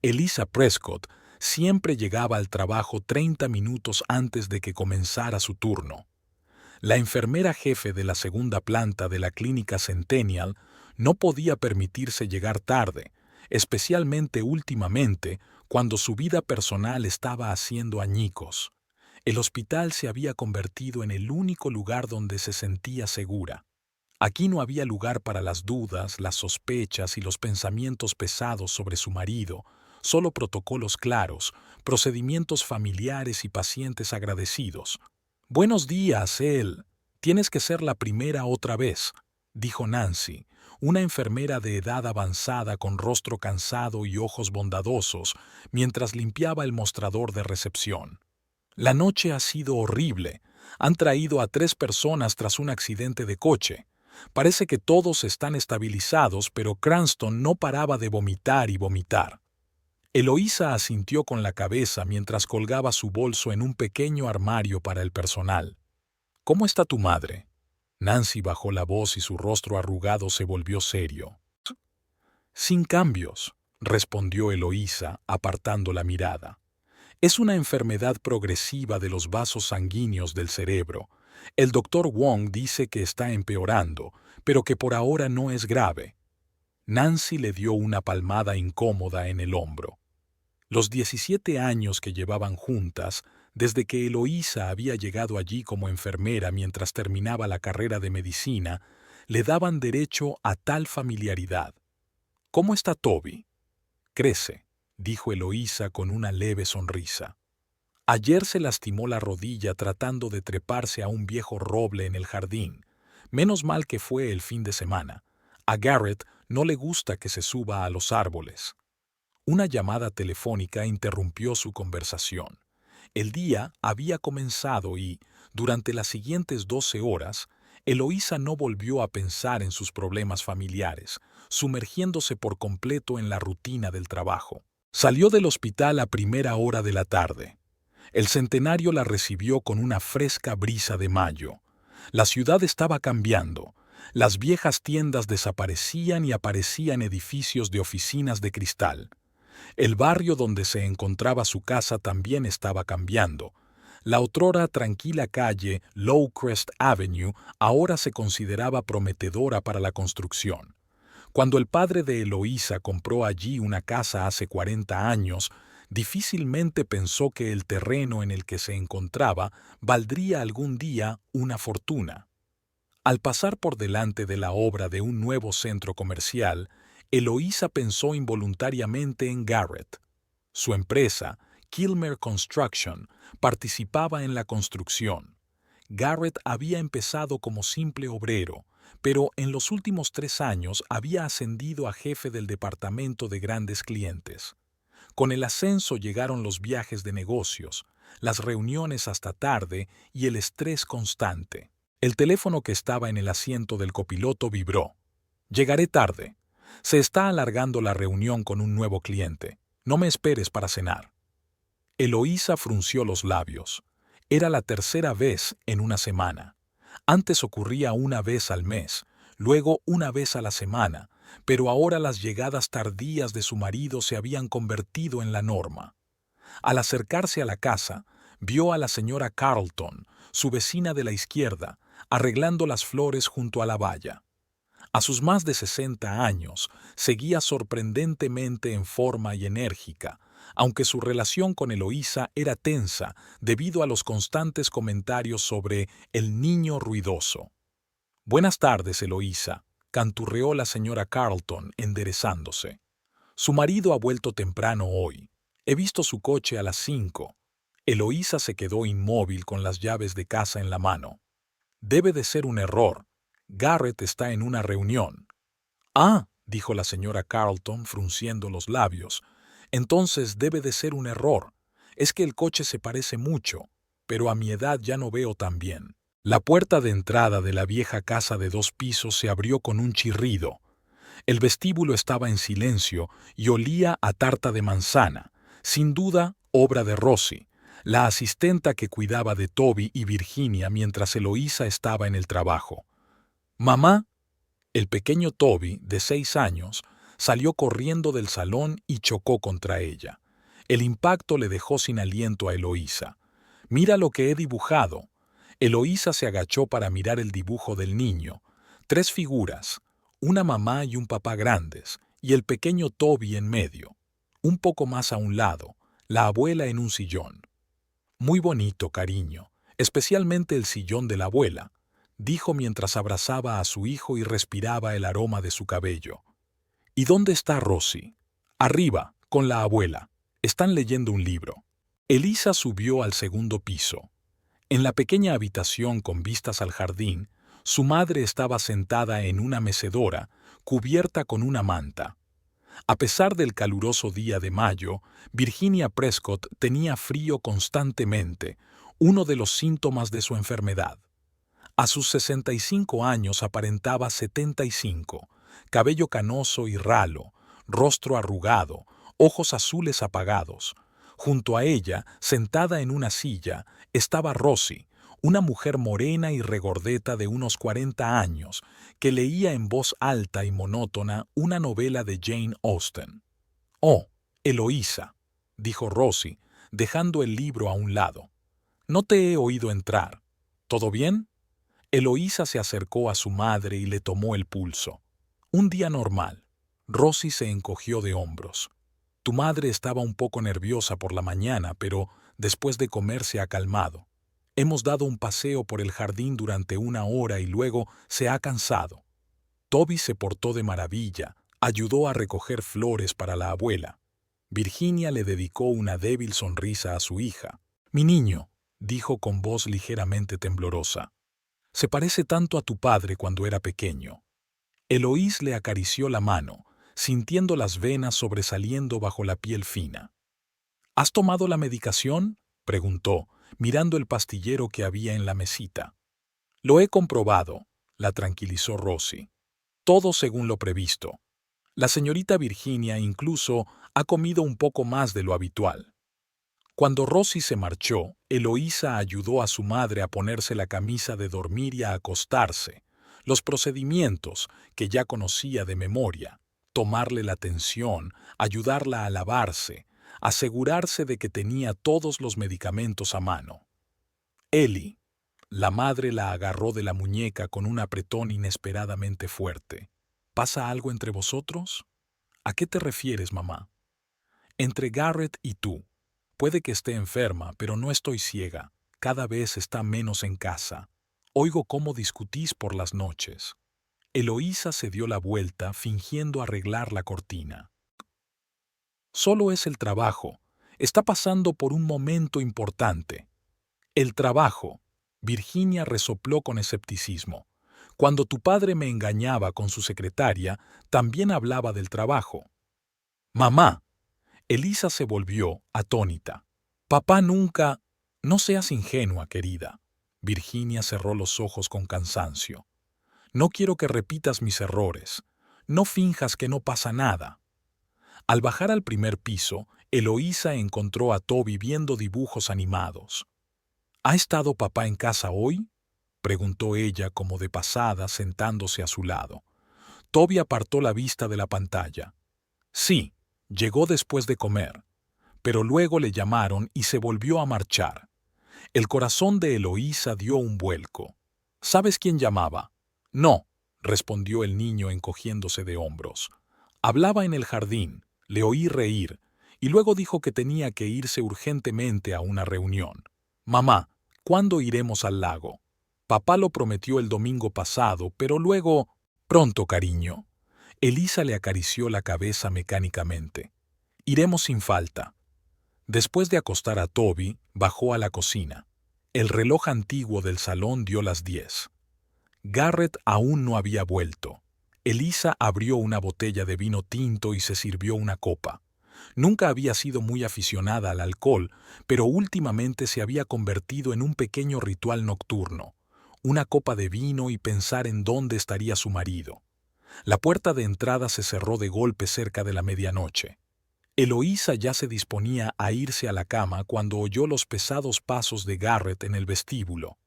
Elisa Prescott siempre llegaba al trabajo 30 minutos antes de que comenzara su turno. La enfermera jefe de la segunda planta de la clínica Centennial no podía permitirse llegar tarde, especialmente últimamente cuando su vida personal estaba haciendo añicos. El hospital se había convertido en el único lugar donde se sentía segura. Aquí no había lugar para las dudas, las sospechas y los pensamientos pesados sobre su marido, solo protocolos claros, procedimientos familiares y pacientes agradecidos. «Buenos días, él. Tienes que ser la primera otra vez», dijo Nancy, una enfermera de edad avanzada con rostro cansado y ojos bondadosos, mientras limpiaba el mostrador de recepción. «La noche ha sido horrible. Han traído a 3 personas tras un accidente de coche. Parece que todos están estabilizados, pero Cranston no paraba de vomitar y vomitar». Eloísa asintió con la cabeza mientras colgaba su bolso en un pequeño armario para el personal. «¿Cómo está tu madre?» Nancy bajó la voz y su rostro arrugado se volvió serio. «Sin cambios», respondió Eloísa, apartando la mirada. «Es una enfermedad progresiva de los vasos sanguíneos del cerebro. El doctor Wong dice que está empeorando, pero que por ahora no es grave». Nancy le dio una palmada incómoda en el hombro. Los 17 años que llevaban juntas, desde que Eloísa había llegado allí como enfermera mientras terminaba la carrera de medicina, le daban derecho a tal familiaridad. «¿Cómo está Toby?» «Crece», dijo Eloísa con una leve sonrisa. «Ayer se lastimó la rodilla tratando de treparse a un viejo roble en el jardín. Menos mal que fue el fin de semana. A Garrett no le gusta que se suba a los árboles». Una llamada telefónica interrumpió su conversación. El día había comenzado y, durante las siguientes 12 horas, Eloísa no volvió a pensar en sus problemas familiares, sumergiéndose por completo en la rutina del trabajo. Salió del hospital a primera hora de la tarde. El Centenario la recibió con una fresca brisa de mayo. La ciudad estaba cambiando. Las viejas tiendas desaparecían y aparecían edificios de oficinas de cristal. El barrio donde se encontraba su casa también estaba cambiando. La otrora tranquila calle Lowcrest Avenue ahora se consideraba prometedora para la construcción. Cuando el padre de Eloísa compró allí una casa hace 40 años, difícilmente pensó que el terreno en el que se encontraba valdría algún día una fortuna. Al pasar por delante de la obra de un nuevo centro comercial, Eloísa pensó involuntariamente en Garrett. Su empresa, Kilmer Construction, participaba en la construcción. Garrett había empezado como simple obrero, pero en los últimos 3 años había ascendido a jefe del departamento de grandes clientes. Con el ascenso llegaron los viajes de negocios, las reuniones hasta tarde y el estrés constante. El teléfono que estaba en el asiento del copiloto vibró. «Llegaré tarde. Se está alargando la reunión con un nuevo cliente. No me esperes para cenar». Eloísa frunció los labios. Era la tercera vez en una semana. Antes ocurría una vez al mes, luego una vez a la semana, pero ahora las llegadas tardías de su marido se habían convertido en la norma. Al acercarse a la casa, vio a la señora Carlton, su vecina de la izquierda, arreglando las flores junto a la valla. A sus más de 60 años, seguía sorprendentemente en forma y enérgica, aunque su relación con Eloísa era tensa debido a los constantes comentarios sobre el niño ruidoso. «Buenas tardes, Eloísa», canturreó la señora Carlton, enderezándose. «Su marido ha vuelto temprano hoy. He visto su coche a las 5». Eloísa se quedó inmóvil con las llaves de casa en la mano. «Debe de ser un error. Garrett está en una reunión». «Ah», dijo la señora Carlton, frunciendo los labios. «Entonces debe de ser un error. Es que el coche se parece mucho, pero a mi edad ya no veo tan bien». La puerta de entrada de la vieja casa de 2 pisos se abrió con un chirrido. El vestíbulo estaba en silencio y olía a tarta de manzana, sin duda obra de Rosie, la asistenta que cuidaba de Toby y Virginia mientras Eloísa estaba en el trabajo. «Mamá». El pequeño Toby, de 6 años, salió corriendo del salón y chocó contra ella. El impacto le dejó sin aliento a Eloísa. «Mira lo que he dibujado». Eloísa se agachó para mirar el dibujo del niño. 3 figuras, una mamá y un papá grandes, y el pequeño Toby en medio. Un poco más a un lado, la abuela en un sillón. «Muy bonito, cariño, especialmente el sillón de la abuela», dijo mientras abrazaba a su hijo y respiraba el aroma de su cabello. «¿Y dónde está Rosie?» «Arriba, con la abuela. Están leyendo un libro». Elisa subió al segundo piso. En la pequeña habitación con vistas al jardín, su madre estaba sentada en una mecedora, cubierta con una manta. A pesar del caluroso día de mayo, Virginia Prescott tenía frío constantemente, uno de los síntomas de su enfermedad. A sus 65 años aparentaba 75, cabello canoso y ralo, rostro arrugado, ojos azules apagados. Junto a ella, sentada en una silla, estaba Rosie, una mujer morena y regordeta de unos 40 años, que leía en voz alta y monótona una novela de Jane Austen. «Oh, Eloísa», dijo Rosie, dejando el libro a un lado. «No te he oído entrar. ¿Todo bien?» Eloísa se acercó a su madre y le tomó el pulso. «Un día normal». Rosie se encogió de hombros. «Tu madre estaba un poco nerviosa por la mañana, pero después de comer se ha calmado. Hemos dado un paseo por el jardín durante 1 hora y luego se ha cansado». Toby se portó de maravilla, ayudó a recoger flores para la abuela. Virginia le dedicó una débil sonrisa a su hija. «Mi niño», dijo con voz ligeramente temblorosa, «se parece tanto a tu padre cuando era pequeño». Eloís le acarició la mano, sintiendo las venas sobresaliendo bajo la piel fina. «¿Has tomado la medicación?», preguntó, mirando el pastillero que había en la mesita. «Lo he comprobado», la tranquilizó Rosie. «Todo según lo previsto. La señorita Virginia incluso ha comido un poco más de lo habitual». Cuando Rosie se marchó, Eloísa ayudó a su madre a ponerse la camisa de dormir y a acostarse, los procedimientos que ya conocía de memoria, tomarle la tensión, ayudarla a lavarse, asegurarse de que tenía todos los medicamentos a mano. «Eli», la madre la agarró de la muñeca con un apretón inesperadamente fuerte. «¿Pasa algo entre vosotros?» «¿A qué te refieres, mamá?» «Entre Garrett y tú. Puede que esté enferma, pero no estoy ciega. Cada vez está menos en casa. Oigo cómo discutís por las noches». Eloísa se dio la vuelta fingiendo arreglar la cortina. «Solo es el trabajo. Está pasando por un momento importante». «El trabajo», Virginia resopló con escepticismo. «Cuando tu padre me engañaba con su secretaria, también hablaba del trabajo». «Mamá». Elisa se volvió, atónita. «Papá nunca...» «No seas ingenua, querida». Virginia cerró los ojos con cansancio. «No quiero que repitas mis errores. No finjas que no pasa nada». Al bajar al primer piso, Eloísa encontró a Toby viendo dibujos animados. «¿Ha estado papá en casa hoy?», preguntó ella como de pasada, sentándose a su lado. Toby apartó la vista de la pantalla. «Sí, llegó después de comer, pero luego le llamaron y se volvió a marchar». El corazón de Eloísa dio un vuelco. «¿Sabes quién llamaba?» «No», respondió el niño encogiéndose de hombros. «Hablaba en el jardín, le oí reír, y luego dijo que tenía que irse urgentemente a una reunión. Mamá, ¿cuándo iremos al lago? Papá lo prometió el domingo pasado, pero luego... Pronto, cariño». Elisa le acarició la cabeza mecánicamente. «Iremos sin falta». Después de acostar a Toby, bajó a la cocina. El reloj antiguo del salón dio las 10. Garrett aún no había vuelto. Elisa abrió una botella de vino tinto y se sirvió una copa. Nunca había sido muy aficionada al alcohol, pero últimamente se había convertido en un pequeño ritual nocturno. Una copa de vino y pensar en dónde estaría su marido. La puerta de entrada se cerró de golpe cerca de la medianoche. Eloísa ya se disponía a irse a la cama cuando oyó los pesados pasos de Garrett en el vestíbulo.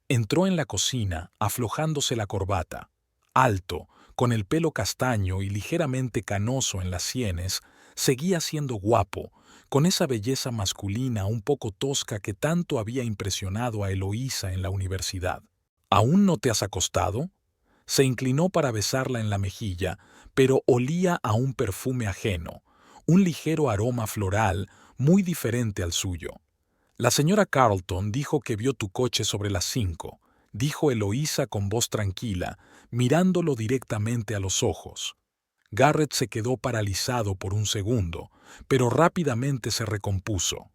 Entró en la cocina, aflojándose la corbata. alto, con el pelo castaño y ligeramente canoso en las sienes, seguía siendo guapo, con esa belleza masculina un poco tosca que tanto había impresionado a Eloísa en la universidad. ¿Aún no te has acostado? Se inclinó para besarla en la mejilla, pero olía a un perfume ajeno, un ligero aroma floral muy diferente al suyo. La señora Carlton dijo que vio tu coche sobre las 5, dijo Eloísa con voz tranquila, mirándolo directamente a los ojos. Garrett se quedó paralizado por un segundo, pero rápidamente se recompuso.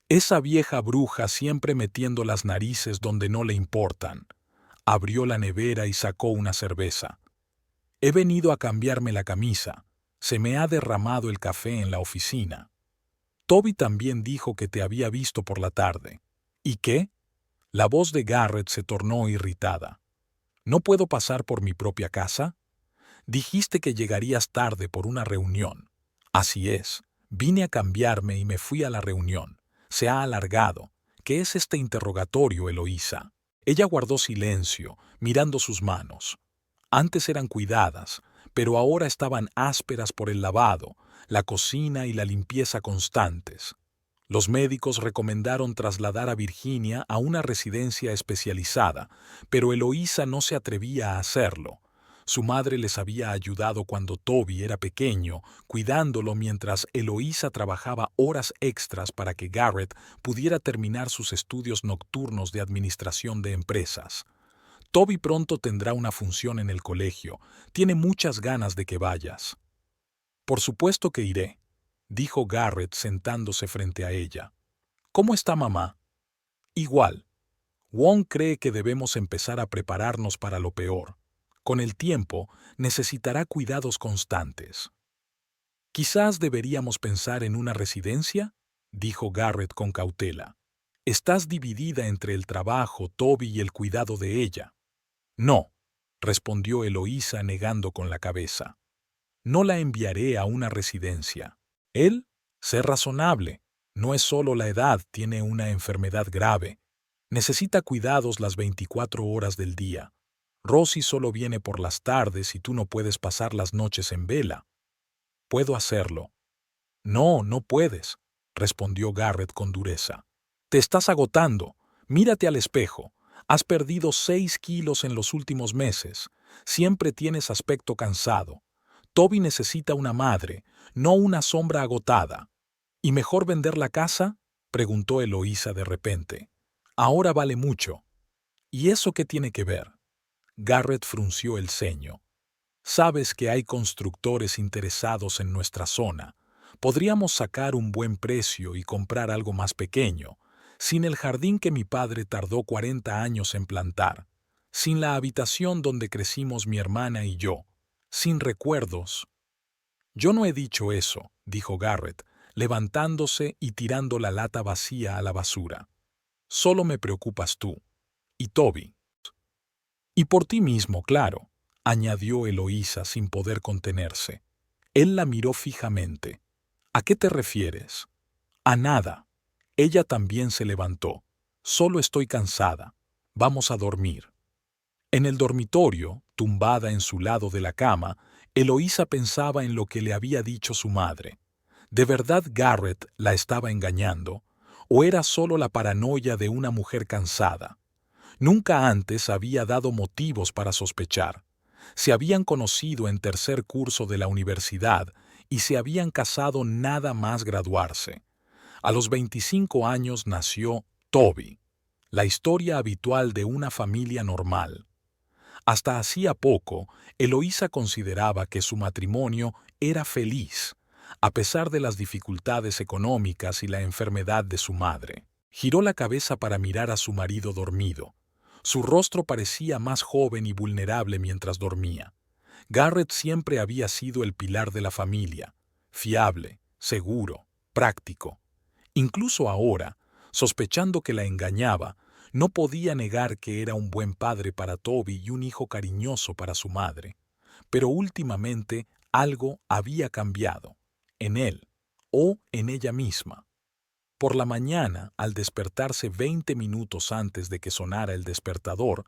Esa vieja bruja siempre metiendo las narices donde no le importan. Abrió la nevera y sacó una cerveza. He venido a cambiarme la camisa. Se me ha derramado el café en la oficina. Toby también dijo que te había visto por la tarde. ¿Y qué? La voz de Garrett se tornó irritada. ¿No puedo pasar por mi propia casa? Dijiste que llegarías tarde por una reunión. Así es. Vine a cambiarme y me fui a la reunión. Se ha alargado. ¿Qué es este interrogatorio, Eloísa? Ella guardó silencio, mirando sus manos. Antes eran cuidadas, pero ahora estaban ásperas por el lavado, la cocina y la limpieza constantes. Los médicos recomendaron trasladar a Virginia a una residencia especializada, pero Eloísa no se atrevía a hacerlo. Su madre les había ayudado cuando Toby era pequeño, cuidándolo mientras Eloísa trabajaba horas extras para que Garrett pudiera terminar sus estudios nocturnos de administración de empresas. Toby pronto tendrá una función en el colegio. Tiene muchas ganas de que vayas. Por supuesto que iré, dijo Garrett sentándose frente a ella. ¿Cómo está mamá? Igual. Wong cree que debemos empezar a prepararnos para lo peor. Con el tiempo, necesitará cuidados constantes. Quizás deberíamos pensar en una residencia, dijo Garrett con cautela. Estás dividida entre el trabajo, Toby y el cuidado de ella. No, respondió Eloísa negando con la cabeza. No la enviaré a una residencia. Él, sé razonable. No es solo la edad, tiene una enfermedad grave. Necesita cuidados las 24 horas del día. Rosie solo viene por las tardes y tú no puedes pasar las noches en vela. Puedo hacerlo. No, no puedes, respondió Garrett con dureza. Te estás agotando. Mírate al espejo. Has perdido 6 kilos en los últimos meses. Siempre tienes aspecto cansado. Toby necesita una madre, no una sombra agotada. ¿Y mejor vender la casa? Preguntó Eloísa de repente. Ahora vale mucho. ¿Y eso qué tiene que ver? Garrett frunció el ceño. Sabes que hay constructores interesados en nuestra zona. Podríamos sacar un buen precio y comprar algo más pequeño, sin el jardín que mi padre tardó 40 años en plantar, sin la habitación donde crecimos mi hermana y yo, sin recuerdos. Yo no he dicho eso, dijo Garrett, levantándose y tirando la lata vacía a la basura. Solo me preocupas tú. Y Toby. Y por ti mismo, claro, añadió Eloísa sin poder contenerse. Él la miró fijamente. ¿A qué te refieres? A nada. Ella también se levantó. Solo estoy cansada. Vamos a dormir. En el dormitorio, tumbada en su lado de la cama, Eloísa pensaba en lo que le había dicho su madre. ¿De verdad Garrett la estaba engañando? ¿O era solo la paranoia de una mujer cansada? Nunca antes había dado motivos para sospechar. Se habían conocido en tercer curso de la universidad y se habían casado nada más graduarse. A los 25 años nació Toby, la historia habitual de una familia normal. Hasta hacía poco, Eloísa consideraba que su matrimonio era feliz, a pesar de las dificultades económicas y la enfermedad de su madre. Giró la cabeza para mirar a su marido dormido. Su rostro parecía más joven y vulnerable mientras dormía. Garrett siempre había sido el pilar de la familia, fiable, seguro, práctico. Incluso ahora, sospechando que la engañaba, no podía negar que era un buen padre para Toby y un hijo cariñoso para su madre. Pero últimamente algo había cambiado, en él o en ella misma. Por la mañana, al despertarse 20 minutos antes de que sonara el despertador,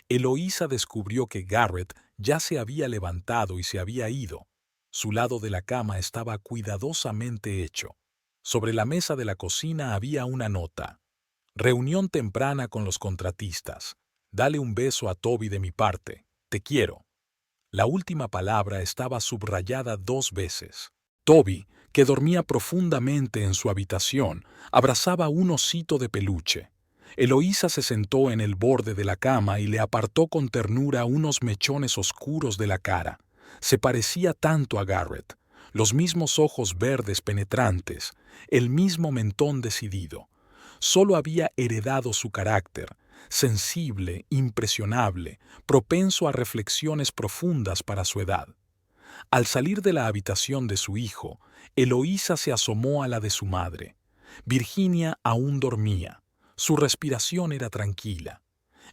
Eloísa descubrió que Garrett ya se había levantado y se había ido. Su lado de la cama estaba cuidadosamente hecho. Sobre la mesa de la cocina había una nota. Reunión temprana con los contratistas. Dale un beso a Toby de mi parte. Te quiero. La última palabra estaba subrayada 2 veces. Toby, que dormía profundamente en su habitación, abrazaba un osito de peluche. Eloísa se sentó en el borde de la cama y le apartó con ternura unos mechones oscuros de la cara. Se parecía tanto a Garrett. Los mismos ojos verdes penetrantes, el mismo mentón decidido. Solo había heredado su carácter, sensible, impresionable, propenso a reflexiones profundas para su edad. Al salir de la habitación de su hijo, Eloísa se asomó a la de su madre. Virginia aún dormía. Su respiración era tranquila.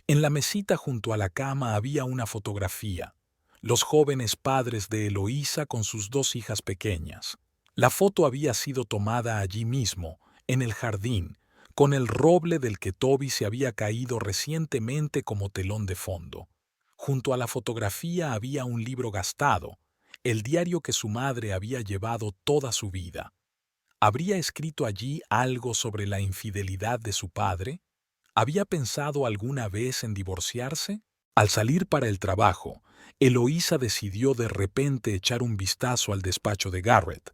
En la mesita junto a la cama había una fotografía. Los jóvenes padres de Eloísa con sus 2 hijas pequeñas. La foto había sido tomada allí mismo, en el jardín, con el roble del que Toby se había caído recientemente como telón de fondo. Junto a la fotografía había un libro gastado, el diario que su madre había llevado toda su vida. ¿Habría escrito allí algo sobre la infidelidad de su padre? ¿Había pensado alguna vez en divorciarse? Al salir para el trabajo, Eloísa decidió de repente echar un vistazo al despacho de Garrett.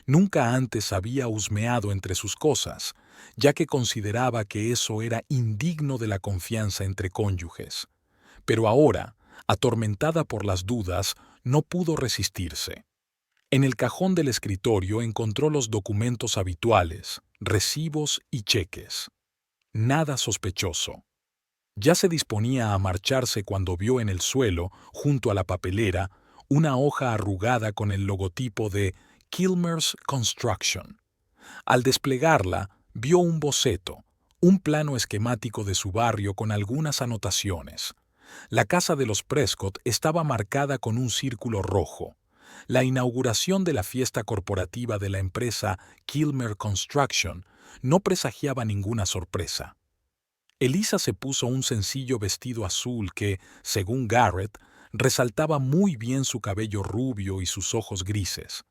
Nunca antes había husmeado entre sus cosas, ya que consideraba que eso era indigno de la confianza entre cónyuges. Pero ahora, atormentada por las dudas, no pudo resistirse. En el cajón del escritorio encontró los documentos habituales, recibos y cheques. Nada sospechoso. Ya se disponía a marcharse cuando vio en el suelo, junto a la papelera, una hoja arrugada con el logotipo de Kilmer's Construction. Al desplegarla, vio un boceto, un plano esquemático de su barrio con algunas anotaciones. La casa de los Prescott estaba marcada con un círculo rojo. La inauguración de la fiesta corporativa de la empresa Kilmer Construction no presagiaba ninguna sorpresa. Elisa se puso un sencillo vestido azul que, según Garrett, resaltaba muy bien su cabello rubio y sus ojos grises.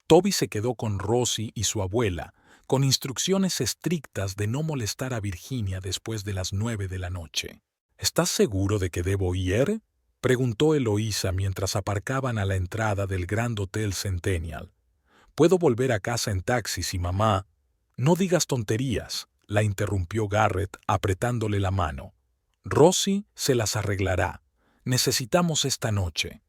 Toby se quedó con Rosie y su abuela, con instrucciones estrictas de no molestar a Virginia después de las 9 de la noche. ¿Estás seguro de que debo ir?, preguntó Eloísa mientras aparcaban a la entrada del Grand Hotel Centennial. Puedo volver a casa en taxi si mamá... No digas tonterías, la interrumpió Garrett apretándole la mano. Rosie se las arreglará. Necesitamos esta noche.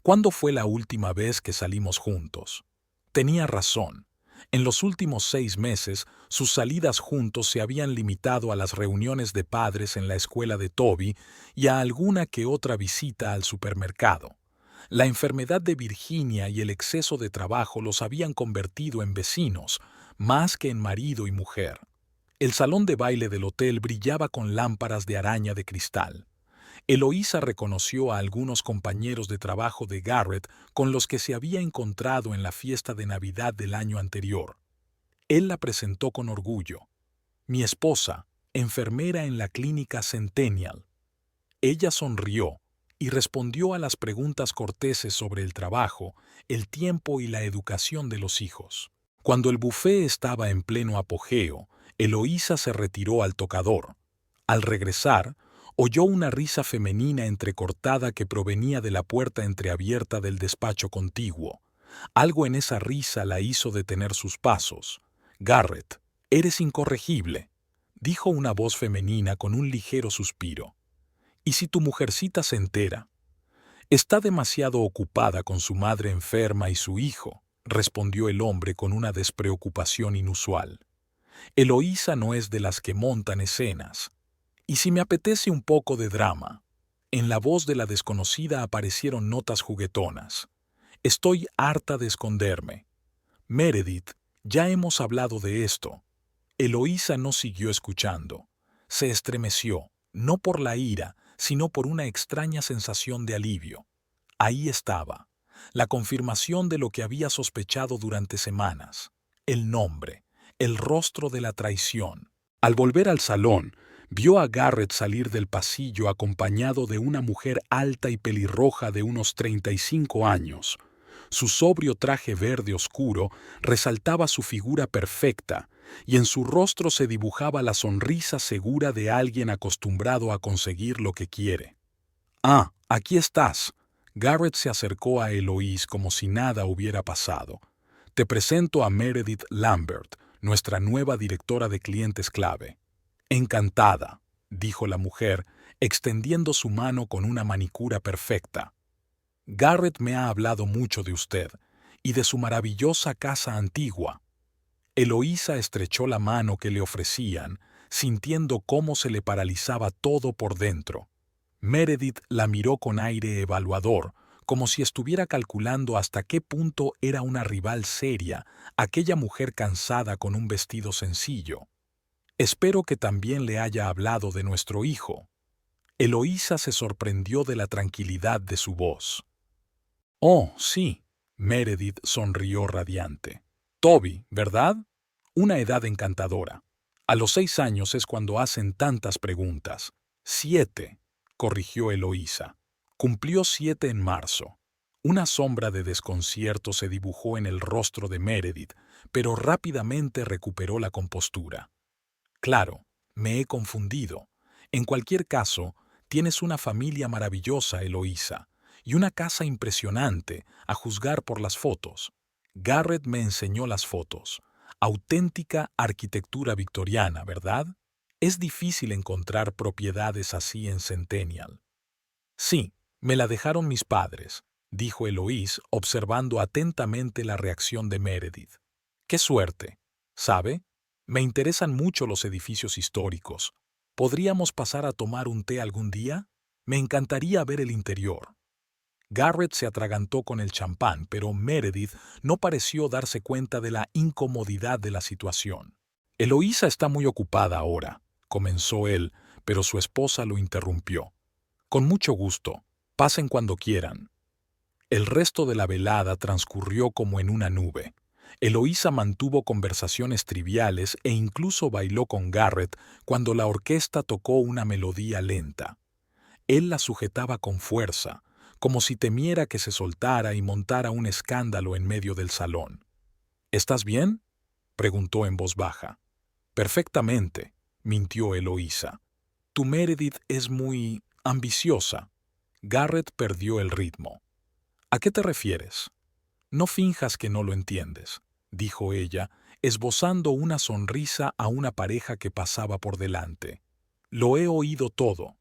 ¿Cuándo fue la última vez que salimos juntos? Tenía razón. En los últimos 6 meses, sus salidas juntos se habían limitado a las reuniones de padres en la escuela de Toby y a alguna que otra visita al supermercado. La enfermedad de Virginia y el exceso de trabajo los habían convertido en vecinos, más que en marido y mujer. El salón de baile del hotel brillaba con lámparas de araña de cristal. Eloísa reconoció a algunos compañeros de trabajo de Garrett con los que se había encontrado en la fiesta de Navidad del año anterior. Él la presentó con orgullo. Mi esposa, enfermera en la clínica Centennial. Ella sonrió y respondió a las preguntas corteses sobre el trabajo, el tiempo y la educación de los hijos. Cuando el buffet estaba en pleno apogeo, Eloísa se retiró al tocador. Al regresar, oyó una risa femenina entrecortada que provenía de la puerta entreabierta del despacho contiguo. Algo en esa risa la hizo detener sus pasos. «Garrett, eres incorregible», dijo una voz femenina con un ligero suspiro. «¿Y si tu mujercita se entera?» «Está demasiado ocupada con su madre enferma y su hijo», respondió el hombre con una despreocupación inusual. «Eloísa no es de las que montan escenas. ¿Y si me apetece un poco de drama?» En la voz de la desconocida aparecieron notas juguetonas. «Estoy harta de esconderme. Meredith, ya hemos hablado de esto». Eloísa no siguió escuchando. Se estremeció, no por la ira, sino por una extraña sensación de alivio. Ahí estaba, la confirmación de lo que había sospechado durante semanas. El nombre, el rostro de la traición. Al volver al salón, Vio a Garrett salir del pasillo acompañado de una mujer alta y pelirroja de unos 35 años. Su sobrio traje verde oscuro resaltaba su figura perfecta, y en su rostro se dibujaba la sonrisa segura de alguien acostumbrado a conseguir lo que quiere. «Ah, aquí estás». Garrett se acercó a Eloise como si nada hubiera pasado. «Te presento a Meredith Lambert, nuestra nueva directora de clientes clave». «Encantada», dijo la mujer, extendiendo su mano con una manicura perfecta. «Garrett me ha hablado mucho de usted y de su maravillosa casa antigua». Eloísa estrechó la mano que le ofrecían, sintiendo cómo se le paralizaba todo por dentro. Meredith la miró con aire evaluador, como si estuviera calculando hasta qué punto era una rival seria, aquella mujer cansada con un vestido sencillo. «Espero que también le haya hablado de nuestro hijo». Eloísa se sorprendió de la tranquilidad de su voz. «Oh, sí», Meredith sonrió radiante. «Toby, ¿verdad? Una edad encantadora. A los 6 años es cuando hacen tantas preguntas». «7», corrigió Eloísa. «Cumplió 7 en marzo». Una sombra de desconcierto se dibujó en el rostro de Meredith, pero rápidamente recuperó la compostura. «Claro, me he confundido. En cualquier caso, tienes una familia maravillosa, Eloísa, y una casa impresionante, a juzgar por las fotos. Garrett me enseñó las fotos. Auténtica arquitectura victoriana, ¿verdad? Es difícil encontrar propiedades así en Centennial». «Sí, me la dejaron mis padres», dijo Eloise, observando atentamente la reacción de Meredith. «Qué suerte. ¿Sabe? Me interesan mucho los edificios históricos. ¿Podríamos pasar a tomar un té algún día? Me encantaría ver el interior». Garrett se atragantó con el champán, pero Meredith no pareció darse cuenta de la incomodidad de la situación. «Eloísa está muy ocupada ahora», comenzó él, pero su esposa lo interrumpió. «Con mucho gusto. Pasen cuando quieran». El resto de la velada transcurrió como en una nube. Eloísa mantuvo conversaciones triviales e incluso bailó con Garrett cuando la orquesta tocó una melodía lenta. Él la sujetaba con fuerza, como si temiera que se soltara y montara un escándalo en medio del salón. «¿Estás bien?», preguntó en voz baja. «Perfectamente», mintió Eloísa. «Tu Meredith es muy ambiciosa». Garrett perdió el ritmo. «¿A qué te refieres?». «No finjas que no lo entiendes», dijo ella, esbozando una sonrisa a una pareja que pasaba por delante. «Lo he oído todo.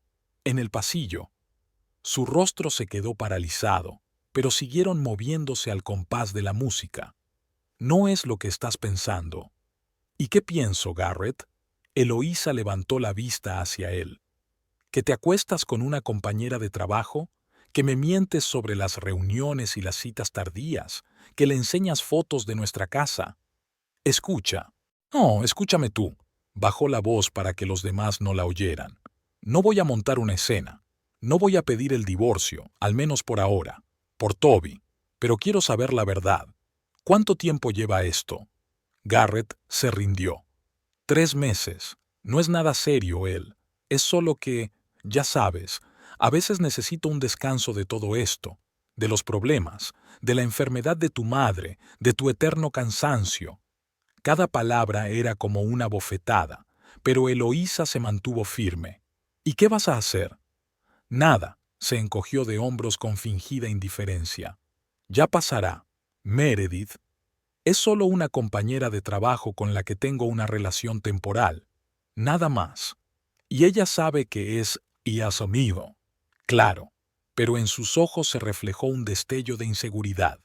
En el pasillo». Su rostro se quedó paralizado, pero siguieron moviéndose al compás de la música. «No es lo que estás pensando». «¿Y qué pienso, Garrett?». Eloísa levantó la vista hacia él. «¿Que te acuestas con una compañera de trabajo? ¿Que me mientes sobre las reuniones y las citas tardías? ¿Que le enseñas fotos de nuestra casa?». «Escucha». «No, escúchame tú». Bajó la voz para que los demás no la oyeran. «No voy a montar una escena. No voy a pedir el divorcio, al menos por ahora, por Toby, pero quiero saber la verdad. ¿Cuánto tiempo lleva esto?». Garrett se rindió. 3 meses. No es nada serio él. Es solo que, ya sabes, a veces necesito un descanso de todo esto, de los problemas, de la enfermedad de tu madre, de tu eterno cansancio. Cada palabra era como una bofetada, pero Eloísa se mantuvo firme. «¿Y qué vas a hacer?». «Nada», se encogió de hombros con fingida indiferencia. «Ya pasará. Meredith es solo una compañera de trabajo con la que tengo una relación temporal. Nada más. Y ella sabe que es amigo». Claro, pero en sus ojos se reflejó un destello de inseguridad.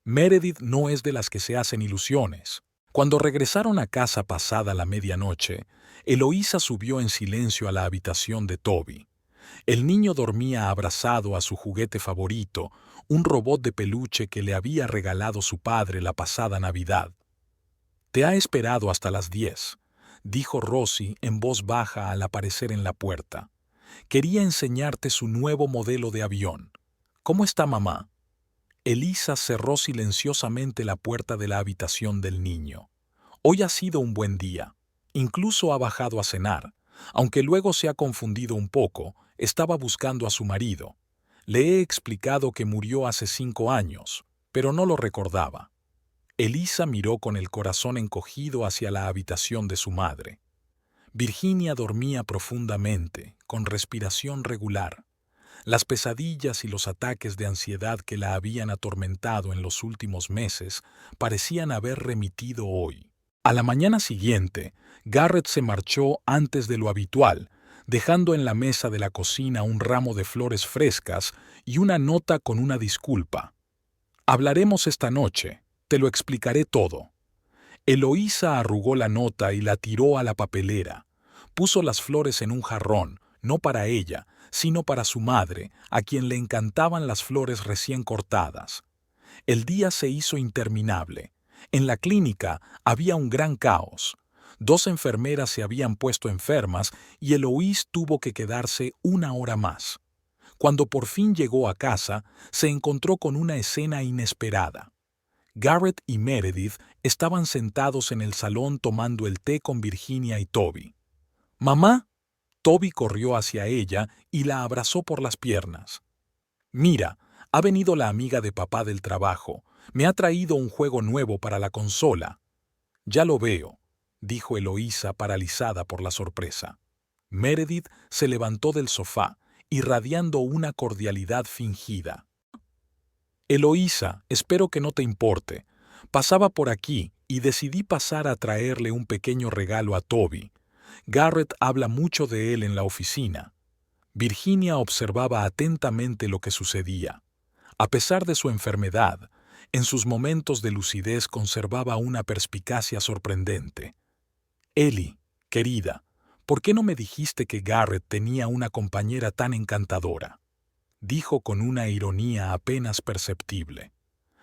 Meredith no es de las que se hacen ilusiones. Cuando regresaron a casa pasada la medianoche, Eloísa subió en silencio a la habitación de Toby. El niño dormía abrazado a su juguete favorito, un robot de peluche que le había regalado su padre la pasada Navidad. «Te ha esperado hasta las 10», dijo Rosie en voz baja al aparecer en la puerta. «Quería enseñarte su nuevo modelo de avión. ¿Cómo está mamá?». Elisa cerró silenciosamente la puerta de la habitación del niño. «Hoy ha sido un buen día. Incluso ha bajado a cenar. Aunque luego se ha confundido un poco, estaba buscando a su marido. Le he explicado que murió hace 5 años, pero no lo recordaba. Elisa miró con el corazón encogido hacia la habitación de su madre. Virginia dormía profundamente, con respiración regular. Las pesadillas y los ataques de ansiedad que la habían atormentado en los últimos meses parecían haber remitido hoy. A la mañana siguiente, Garrett se marchó antes de lo habitual, dejando en la mesa de la cocina un ramo de flores frescas y una nota con una disculpa. «Hablaremos esta noche, te lo explicaré todo». Eloísa arrugó la nota y la tiró a la papelera. Puso las flores en un jarrón, no para ella, sino para su madre, a quien le encantaban las flores recién cortadas. El día se hizo interminable. En la clínica había un gran caos. 2 enfermeras se habían puesto enfermas y Eloís tuvo que quedarse 1 hora más. Cuando por fin llegó a casa, se encontró con una escena inesperada. Garrett y Meredith estaban sentados en el salón tomando el té con Virginia y Toby. «Mamá». Toby corrió hacia ella y la abrazó por las piernas. «Mira, ha venido la amiga de papá del trabajo. Me ha traído un juego nuevo para la consola». «Ya lo veo», dijo Eloísa paralizada por la sorpresa. Meredith se levantó del sofá, irradiando una cordialidad fingida. «Eloísa, espero que no te importe. Pasaba por aquí y decidí pasar a traerle un pequeño regalo a Toby. Garrett habla mucho de él en la oficina». Virginia observaba atentamente lo que sucedía. A pesar de su enfermedad, en sus momentos de lucidez conservaba una perspicacia sorprendente. «Ellie, querida, ¿por qué no me dijiste que Garrett tenía una compañera tan encantadora?», dijo con una ironía apenas perceptible.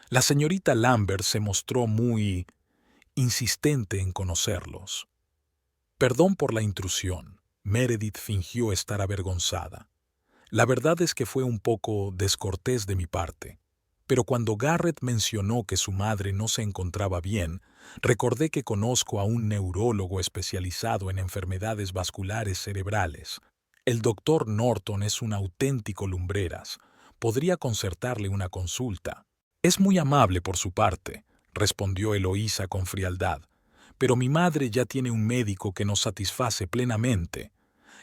La señorita Lambert se mostró muy insistente en conocerlos. «Perdón por la intrusión», Meredith fingió estar avergonzada. «La verdad es que fue un poco descortés de mi parte. Pero cuando Garrett mencionó que su madre no se encontraba bien, recordé que conozco a un neurólogo especializado en enfermedades vasculares cerebrales. El doctor Norton es un auténtico lumbreras. Podría concertarle una consulta». «Es muy amable por su parte», respondió Eloísa con frialdad. «Pero mi madre ya tiene un médico que nos satisface plenamente».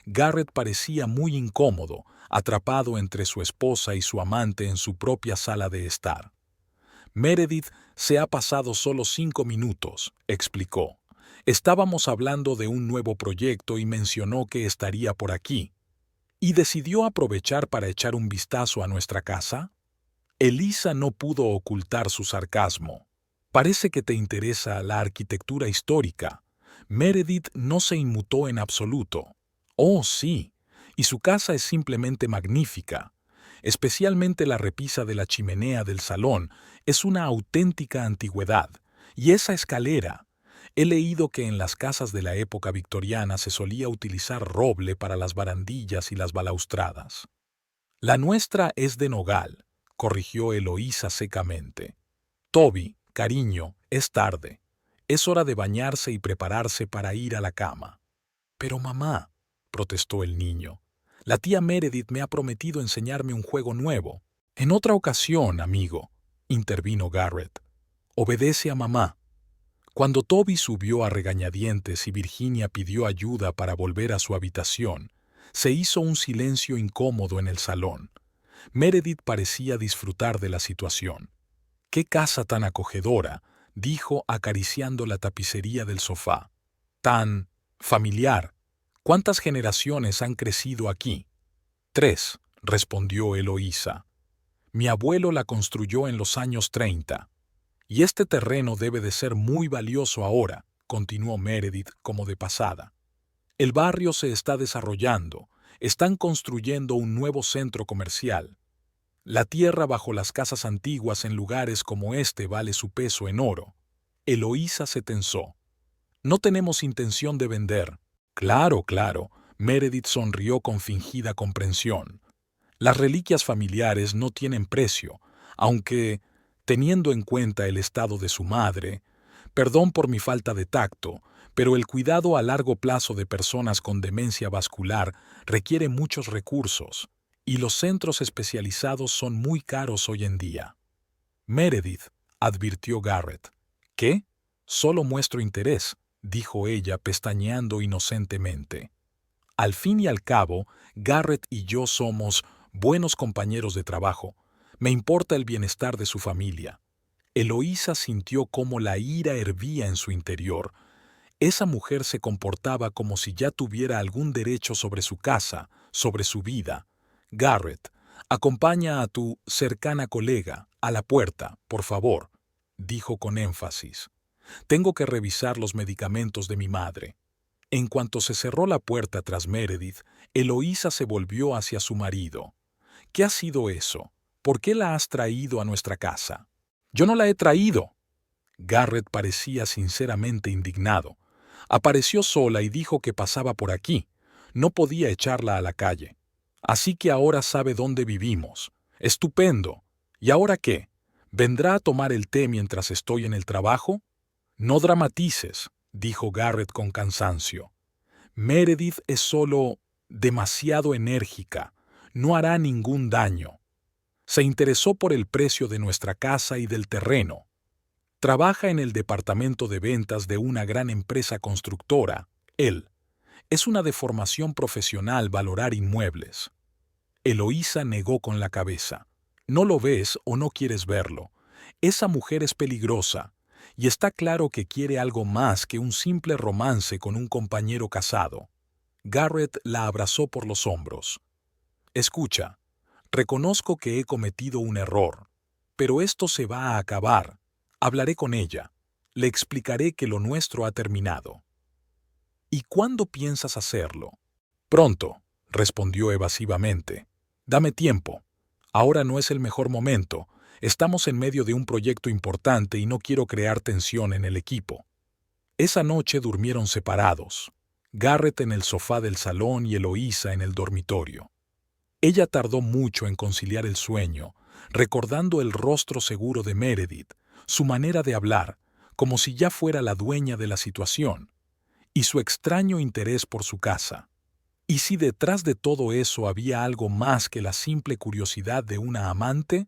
Garrett parecía muy incómodo, atrapado entre su esposa y su amante en su propia sala de estar. «Meredith se ha pasado solo 5 minutos», explicó. «Estábamos hablando de un nuevo proyecto y mencionó que estaría por aquí. ¿Y decidió aprovechar para echar un vistazo a nuestra casa?». Elisa no pudo ocultar su sarcasmo. «Parece que te interesa la arquitectura histórica». Meredith no se inmutó en absoluto. «Oh, sí, y su casa es simplemente magnífica. Especialmente la repisa de la chimenea del salón es una auténtica antigüedad. Y esa escalera. He leído que en las casas de la época victoriana se solía utilizar roble para las barandillas y las balaustradas». «La nuestra es de nogal», corrigió Eloísa secamente. «Toby, cariño, es tarde. Es hora de bañarse y prepararse para ir a la cama». «Pero mamá», protestó el niño, «la tía Meredith me ha prometido enseñarme un juego nuevo». «En otra ocasión, amigo», intervino Garrett. «Obedece a mamá». Cuando Toby subió a regañadientes y Virginia pidió ayuda para volver a su habitación, se hizo un silencio incómodo en el salón. Meredith parecía disfrutar de la situación. «Qué casa tan acogedora», dijo acariciando la tapicería del sofá. «Tan familiar. ¿Cuántas generaciones han crecido aquí?». «3», respondió Eloísa. «Mi abuelo la construyó en los años 30. Y este terreno debe de ser muy valioso ahora», continuó Meredith como de pasada. «El barrio se está desarrollando. Están construyendo un nuevo centro comercial. La tierra bajo las casas antiguas en lugares como este vale su peso en oro». Eloísa se tensó. «No tenemos intención de vender». «Claro, claro», Meredith sonrió con fingida comprensión. «Las reliquias familiares no tienen precio, aunque, teniendo en cuenta el estado de su madre, perdón por mi falta de tacto, pero el cuidado a largo plazo de personas con demencia vascular requiere muchos recursos, y los centros especializados son muy caros hoy en día. Meredith, advirtió Garrett. ¿Qué? Solo muestro interés, dijo ella pestañeando inocentemente. Al fin y al cabo, Garrett y yo somos buenos compañeros de trabajo. Me importa el bienestar de su familia. Eloísa sintió cómo la ira hervía en su interior. Esa mujer se comportaba como si ya tuviera algún derecho sobre su casa, sobre su vida. Garrett, acompaña a tu cercana colega a la puerta, por favor, dijo con énfasis. Tengo que revisar los medicamentos de mi madre. En cuanto se cerró la puerta tras Meredith, Eloísa se volvió hacia su marido. ¿Qué ha sido eso? ¿Por qué la has traído a nuestra casa? Yo no la he traído. Garrett parecía sinceramente indignado. Apareció sola y dijo que pasaba por aquí. No podía echarla a la calle. Así que ahora sabe dónde vivimos. Estupendo. ¿Y ahora qué? ¿Vendrá a tomar el té mientras estoy en el trabajo? No dramatices, dijo Garrett con cansancio. Meredith es solo demasiado enérgica. No hará ningún daño. Se interesó por el precio de nuestra casa y del terreno. Trabaja en el departamento de ventas de una gran empresa constructora. Él. Es una deformación profesional valorar inmuebles. Eloísa negó con la cabeza. No lo ves o no quieres verlo. Esa mujer es peligrosa, y está claro que quiere algo más que un simple romance con un compañero casado. Garrett la abrazó por los hombros. Escucha, reconozco que he cometido un error, pero esto se va a acabar. Hablaré con ella. Le explicaré que lo nuestro ha terminado. ¿Y cuándo piensas hacerlo? Pronto, respondió evasivamente. Dame tiempo. Ahora no es el mejor momento. Estamos en medio de un proyecto importante y no quiero crear tensión en el equipo. Esa noche durmieron separados. Garrett en el sofá del salón y Eloísa en el dormitorio. Ella tardó mucho en conciliar el sueño, recordando el rostro seguro de Meredith, su manera de hablar, como si ya fuera la dueña de la situación, y su extraño interés por su casa. ¿Y si detrás de todo eso había algo más que la simple curiosidad de una amante?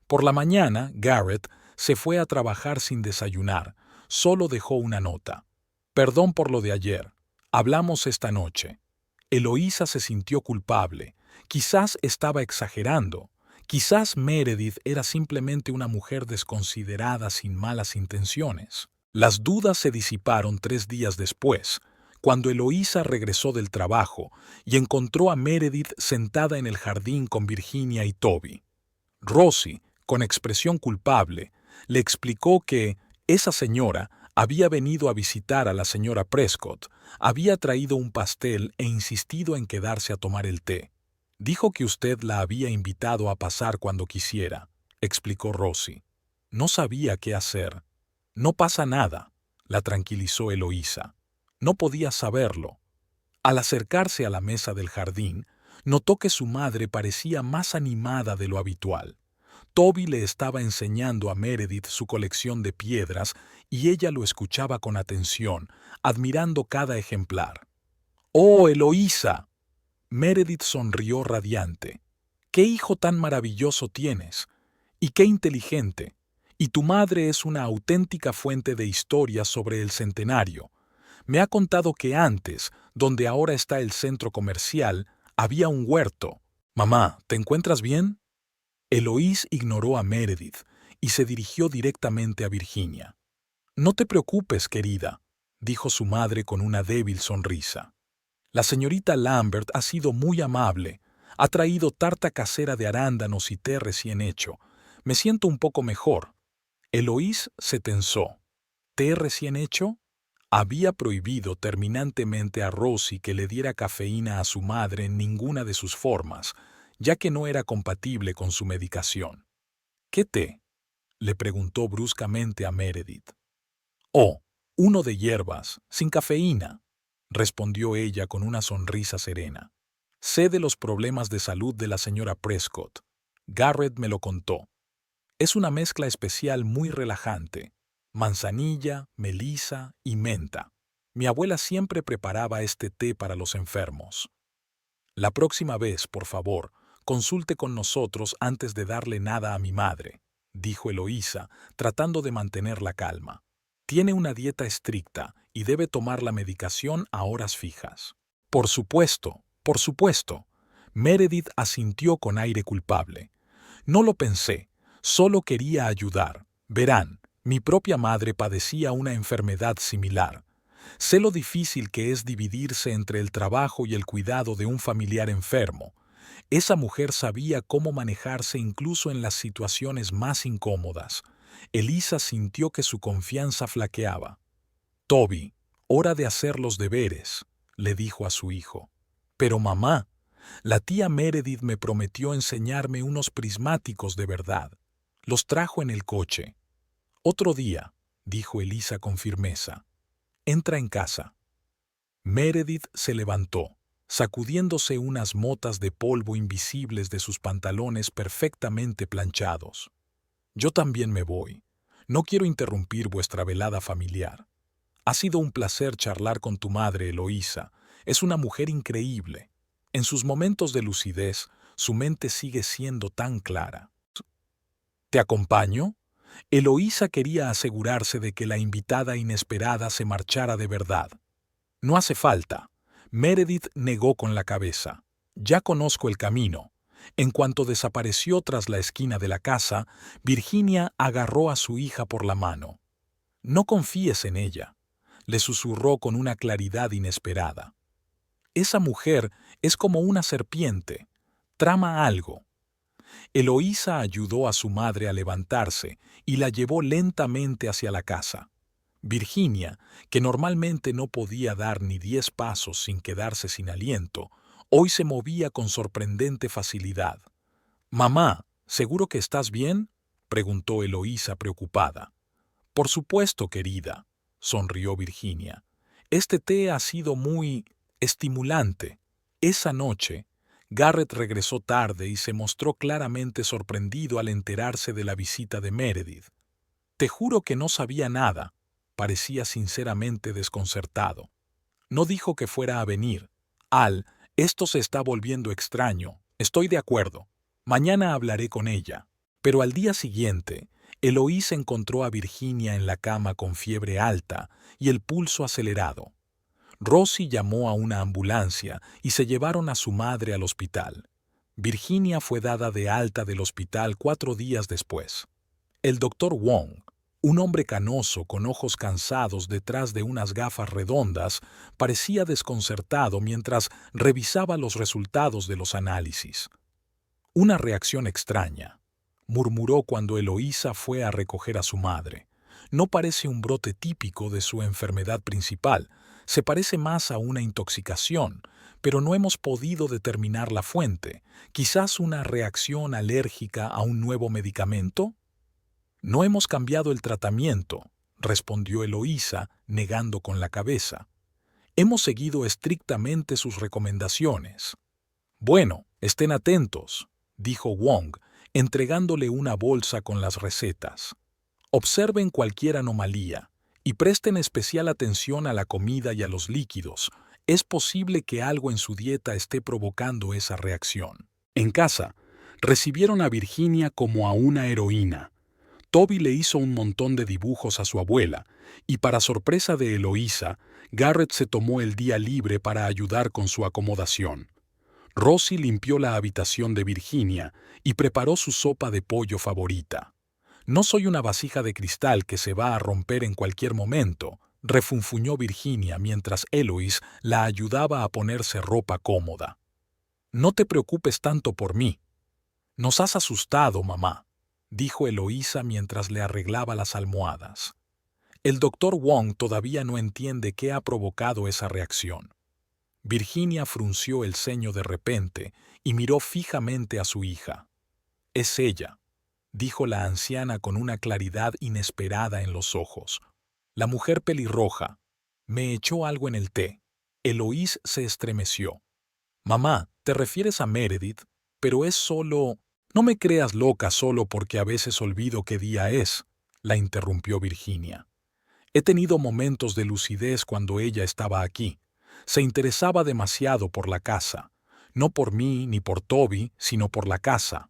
Por la mañana, Garrett se fue a trabajar sin desayunar, solo dejó una nota. Perdón por lo de ayer. Hablamos esta noche. Eloísa se sintió culpable. Quizás estaba exagerando. Quizás Meredith era simplemente una mujer desconsiderada sin malas intenciones. Las dudas se disiparon 3 días después, cuando Eloísa regresó del trabajo y encontró a Meredith sentada en el jardín con Virginia y Toby. Rosie, con expresión culpable, le explicó que esa señora había venido a visitar a la señora Prescott, había traído un pastel e insistido en quedarse a tomar el té. Dijo que usted la había invitado a pasar cuando quisiera, explicó Rosie. No sabía qué hacer. No pasa nada, la tranquilizó Eloísa. No podía saberlo. Al acercarse a la mesa del jardín, notó que su madre parecía más animada de lo habitual. Toby le estaba enseñando a Meredith su colección de piedras y ella lo escuchaba con atención, admirando cada ejemplar. ¡Oh, Eloísa! Meredith sonrió radiante. ¡Qué hijo tan maravilloso tienes! ¡Y qué inteligente! Y tu madre es una auténtica fuente de historias sobre el centenario. Me ha contado que antes, donde ahora está el centro comercial, había un huerto. Mamá, ¿te encuentras bien? Eloís ignoró a Meredith y se dirigió directamente a Virginia. No te preocupes, querida, dijo su madre con una débil sonrisa. La señorita Lambert ha sido muy amable. Ha traído tarta casera de arándanos y té recién hecho. Me siento un poco mejor. Eloís se tensó. ¿Té recién hecho? Había prohibido terminantemente a Rosie que le diera cafeína a su madre en ninguna de sus formas, ya que no era compatible con su medicación. ¿Qué té? Le preguntó bruscamente a Meredith. Oh, uno de hierbas, sin cafeína, respondió ella con una sonrisa serena. Sé de los problemas de salud de la señora Prescott. Garrett me lo contó. Es una mezcla especial muy relajante. Manzanilla, melisa y menta. Mi abuela siempre preparaba este té para los enfermos. La próxima vez, por favor, consulte con nosotros antes de darle nada a mi madre, dijo Eloísa, tratando de mantener la calma. Tiene una dieta estricta y debe tomar la medicación a horas fijas. Por supuesto, por supuesto. Meredith asintió con aire culpable. No lo pensé, solo quería ayudar. Verán, mi propia madre padecía una enfermedad similar. Sé lo difícil que es dividirse entre el trabajo y el cuidado de un familiar enfermo. Esa mujer sabía cómo manejarse incluso en las situaciones más incómodas. Elisa sintió que su confianza flaqueaba. Toby, hora de hacer los deberes, le dijo a su hijo. Pero mamá, la tía Meredith me prometió enseñarme unos prismáticos de verdad. Los trajo en el coche. Otro día, dijo Elisa con firmeza. Entra en casa. Meredith se levantó, sacudiéndose unas motas de polvo invisibles de sus pantalones perfectamente planchados. Yo también me voy. No quiero interrumpir vuestra velada familiar. Ha sido un placer charlar con tu madre, Eloísa. Es una mujer increíble. En sus momentos de lucidez, su mente sigue siendo tan clara. ¿Te acompaño? Eloísa quería asegurarse de que la invitada inesperada se marchara de verdad. No hace falta. Meredith negó con la cabeza. Ya conozco el camino. En cuanto desapareció tras la esquina de la casa, Virginia agarró a su hija por la mano. No confíes en ella, le susurró con una claridad inesperada. Esa mujer es como una serpiente. Trama algo. Eloísa ayudó a su madre a levantarse y la llevó lentamente hacia la casa. Virginia, que normalmente no podía dar ni 10 pasos sin quedarse sin aliento, hoy se movía con sorprendente facilidad. «Mamá, ¿seguro que estás bien?», preguntó Eloísa preocupada. «Por supuesto, querida», sonrió Virginia. «Este té ha sido muy estimulante». Esa noche, Garrett regresó tarde y se mostró claramente sorprendido al enterarse de la visita de Meredith. «Te juro que no sabía nada», parecía sinceramente desconcertado. No dijo que fuera a venir. «Al, esto se está volviendo extraño. Estoy de acuerdo. Mañana hablaré con ella». Pero al día siguiente, Eloísa encontró a Virginia en la cama con fiebre alta y el pulso acelerado. Rosie llamó a una ambulancia y se llevaron a su madre al hospital. Virginia fue dada de alta del hospital 4 días después. El doctor Wong, un hombre canoso con ojos cansados detrás de unas gafas redondas, parecía desconcertado mientras revisaba los resultados de los análisis. «Una reacción extraña», murmuró cuando Eloísa fue a recoger a su madre. «No parece un brote típico de su enfermedad principal. Se parece más a una intoxicación, pero no hemos podido determinar la fuente. ¿Quizás una reacción alérgica a un nuevo medicamento?» «No hemos cambiado el tratamiento», respondió Eloísa, negando con la cabeza. «Hemos seguido estrictamente sus recomendaciones». «Bueno, estén atentos», dijo Wong, entregándole una bolsa con las recetas. «Observen cualquier anomalía y presten especial atención a la comida y a los líquidos. Es posible que algo en su dieta esté provocando esa reacción». En casa, recibieron a Virginia como a una heroína. Toby le hizo un montón de dibujos a su abuela, y para sorpresa de Eloísa, Garrett se tomó el día libre para ayudar con su acomodación. Rosie limpió la habitación de Virginia y preparó su sopa de pollo favorita. «No soy una vasija de cristal que se va a romper en cualquier momento», refunfuñó Virginia mientras Eloise la ayudaba a ponerse ropa cómoda. «No te preocupes tanto por mí». «Nos has asustado, mamá», dijo Eloísa mientras le arreglaba las almohadas. El doctor Wong todavía no entiende qué ha provocado esa reacción. Virginia frunció el ceño de repente y miró fijamente a su hija. «Es ella», dijo la anciana con una claridad inesperada en los ojos. «La mujer pelirroja. Me echó algo en el té». Eloise se estremeció. «Mamá, ¿te refieres a Meredith? Pero es solo...» «No me creas loca solo porque a veces olvido qué día es», la interrumpió Virginia. He tenido momentos de lucidez cuando ella estaba aquí. Se interesaba demasiado por la casa. No por mí ni por Toby, sino por la casa.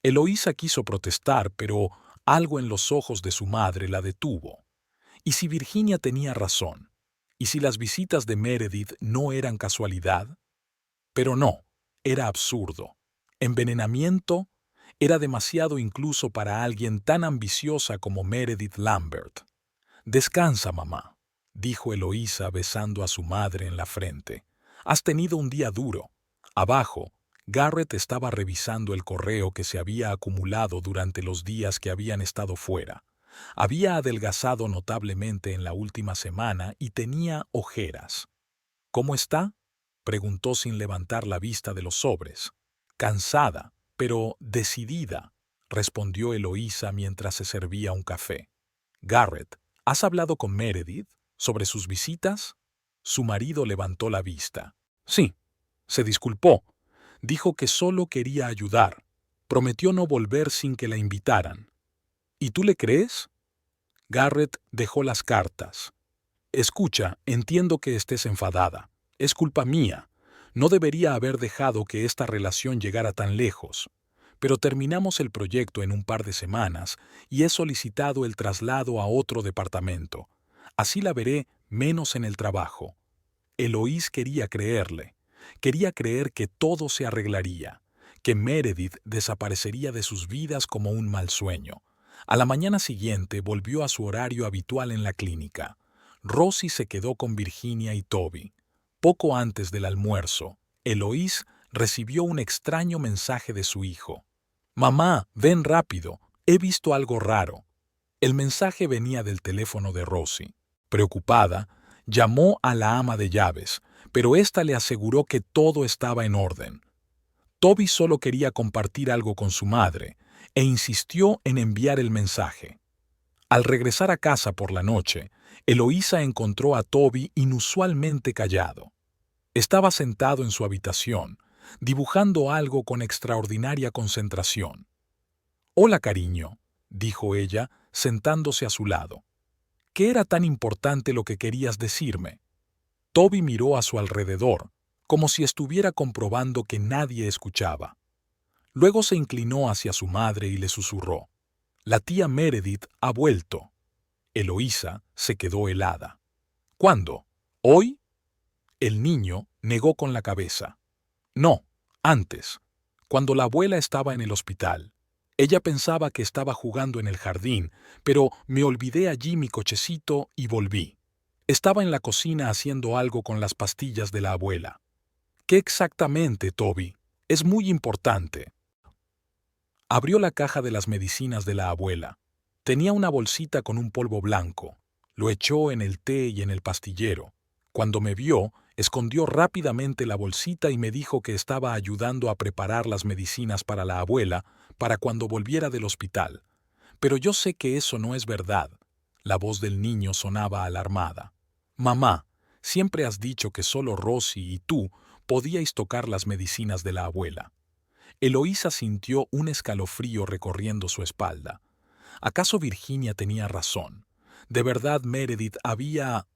Eloísa quiso protestar, pero algo en los ojos de su madre la detuvo. ¿Y si Virginia tenía razón? ¿Y si las visitas de Meredith no eran casualidad? Pero no, era absurdo. Envenenamiento era demasiado incluso para alguien tan ambiciosa como Meredith Lambert. Descansa, mamá, dijo Eloísa besando a su madre en la frente. Has tenido un día duro. Abajo, Garrett estaba revisando el correo que se había acumulado durante los días que habían estado fuera. Había adelgazado notablemente en la última semana y tenía ojeras. ¿Cómo está?, preguntó sin levantar la vista de los sobres. Cansada, pero decidida, respondió Eloísa mientras se servía un café. Garrett, ¿has hablado con Meredith sobre sus visitas? Su marido levantó la vista. Sí, se disculpó. Dijo que solo quería ayudar. Prometió no volver sin que la invitaran. ¿Y tú le crees? Garrett dejó las cartas. Escucha, entiendo que estés enfadada. Es culpa mía. No debería haber dejado que esta relación llegara tan lejos. Pero terminamos el proyecto en un par de semanas y he solicitado el traslado a otro departamento. Así la veré menos en el trabajo. Eloís quería creerle. Quería creer que todo se arreglaría, que Meredith desaparecería de sus vidas como un mal sueño. A la mañana siguiente volvió a su horario habitual en la clínica. Rosie se quedó con Virginia y Toby. Poco antes del almuerzo, Eloís recibió un extraño mensaje de su hijo. «Mamá, ven rápido, he visto algo raro». El mensaje venía del teléfono de Rosie. Preocupada, llamó a la ama de llaves, pero ésta le aseguró que todo estaba en orden. Toby solo quería compartir algo con su madre e insistió en enviar el mensaje. Al regresar a casa por la noche, Eloísa encontró a Toby inusualmente callado. Estaba sentado en su habitación, dibujando algo con extraordinaria concentración. «Hola, cariño», dijo ella, sentándose a su lado. «¿Qué era tan importante lo que querías decirme?» Toby miró a su alrededor, como si estuviera comprobando que nadie escuchaba. Luego se inclinó hacia su madre y le susurró. «La tía Meredith ha vuelto». Eloísa se quedó helada. «¿Cuándo? ¿Hoy?» El niño negó con la cabeza. «No, antes, cuando la abuela estaba en el hospital. Ella pensaba que estaba jugando en el jardín, pero me olvidé allí mi cochecito y volví. Estaba en la cocina haciendo algo con las pastillas de la abuela». «¿Qué exactamente, Toby? Es muy importante». Abrió la caja de las medicinas de la abuela. Tenía una bolsita con un polvo blanco. Lo echó en el té y en el pastillero. Cuando me vio, escondió rápidamente la bolsita y me dijo que estaba ayudando a preparar las medicinas para la abuela para cuando volviera del hospital. Pero yo sé que eso no es verdad. La voz del niño sonaba alarmada. «Mamá, siempre has dicho que solo Rosie y tú podíais tocar las medicinas de la abuela». Eloísa sintió un escalofrío recorriendo su espalda. ¿Acaso Virginia tenía razón? ¿De verdad Meredith había...?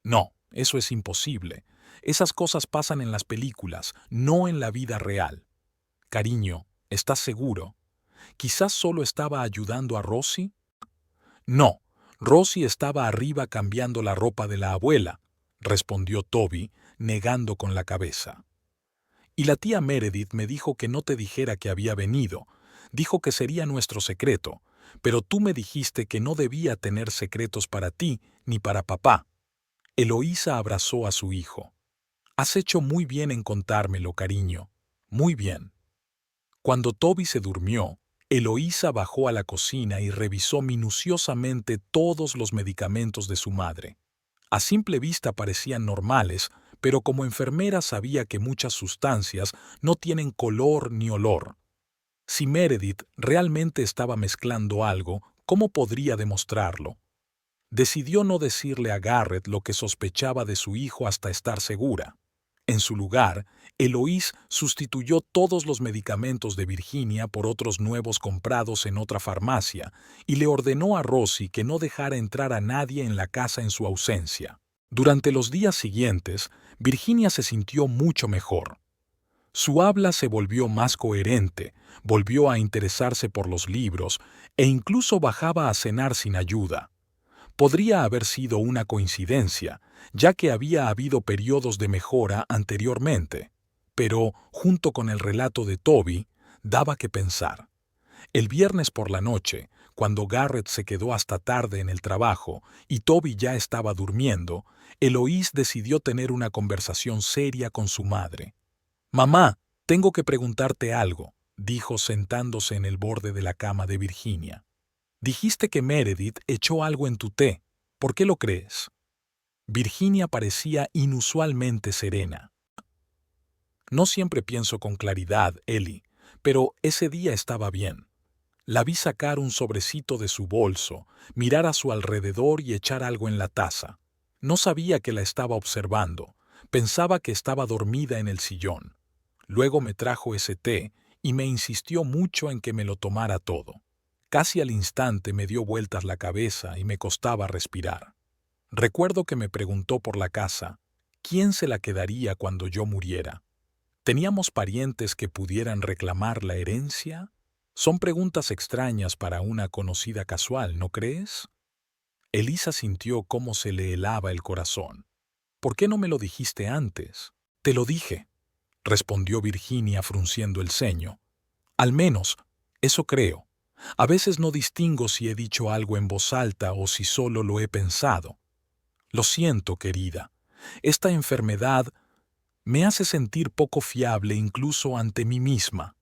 No, eso es imposible. Esas cosas pasan en las películas, no en la vida real. Cariño, ¿estás seguro? ¿Quizás solo estaba ayudando a Rosie? No, Rosie estaba arriba cambiando la ropa de la abuela, respondió Toby, negando con la cabeza. Y la tía Meredith me dijo que no te dijera que había venido. Dijo que sería nuestro secreto, pero tú me dijiste que no debía tener secretos para ti ni para papá. Eloísa abrazó a su hijo. Has hecho muy bien en contármelo, cariño. Muy bien. Cuando Toby se durmió, Eloísa bajó a la cocina y revisó minuciosamente todos los medicamentos de su madre. A simple vista parecían normales, pero como enfermera sabía que muchas sustancias no tienen color ni olor. Si Meredith realmente estaba mezclando algo, ¿cómo podría demostrarlo? Decidió no decirle a Garrett lo que sospechaba de su hijo hasta estar segura. En su lugar, Eloís sustituyó todos los medicamentos de Virginia por otros nuevos comprados en otra farmacia y le ordenó a Rosie que no dejara entrar a nadie en la casa en su ausencia. Durante los días siguientes, Virginia se sintió mucho mejor. Su habla se volvió más coherente, volvió a interesarse por los libros e incluso bajaba a cenar sin ayuda. Podría haber sido una coincidencia, ya que había habido periodos de mejora anteriormente, pero, junto con el relato de Toby, daba que pensar. El viernes por la noche, cuando Garrett se quedó hasta tarde en el trabajo y Toby ya estaba durmiendo, Eloís decidió tener una conversación seria con su madre. «Mamá, tengo que preguntarte algo», dijo sentándose en el borde de la cama de Virginia. «Dijiste que Meredith echó algo en tu té. ¿Por qué lo crees?» Virginia parecía inusualmente serena. «No siempre pienso con claridad, Ellie, pero ese día estaba bien. La vi sacar un sobrecito de su bolso, mirar a su alrededor y echar algo en la taza. No sabía que la estaba observando. Pensaba que estaba dormida en el sillón. Luego me trajo ese té y me insistió mucho en que me lo tomara todo. Casi al instante me dio vueltas la cabeza y me costaba respirar. Recuerdo que me preguntó por la casa, ¿quién se la quedaría cuando yo muriera? ¿Teníamos parientes que pudieran reclamar la herencia? Son preguntas extrañas para una conocida casual, ¿no crees?» Elisa sintió cómo se le helaba el corazón. «¿Por qué no me lo dijiste antes?» «Te lo dije», respondió Virginia frunciendo el ceño. «Al menos, eso creo. A veces no distingo si he dicho algo en voz alta o si solo lo he pensado. Lo siento, querida. Esta enfermedad me hace sentir poco fiable incluso ante mí misma».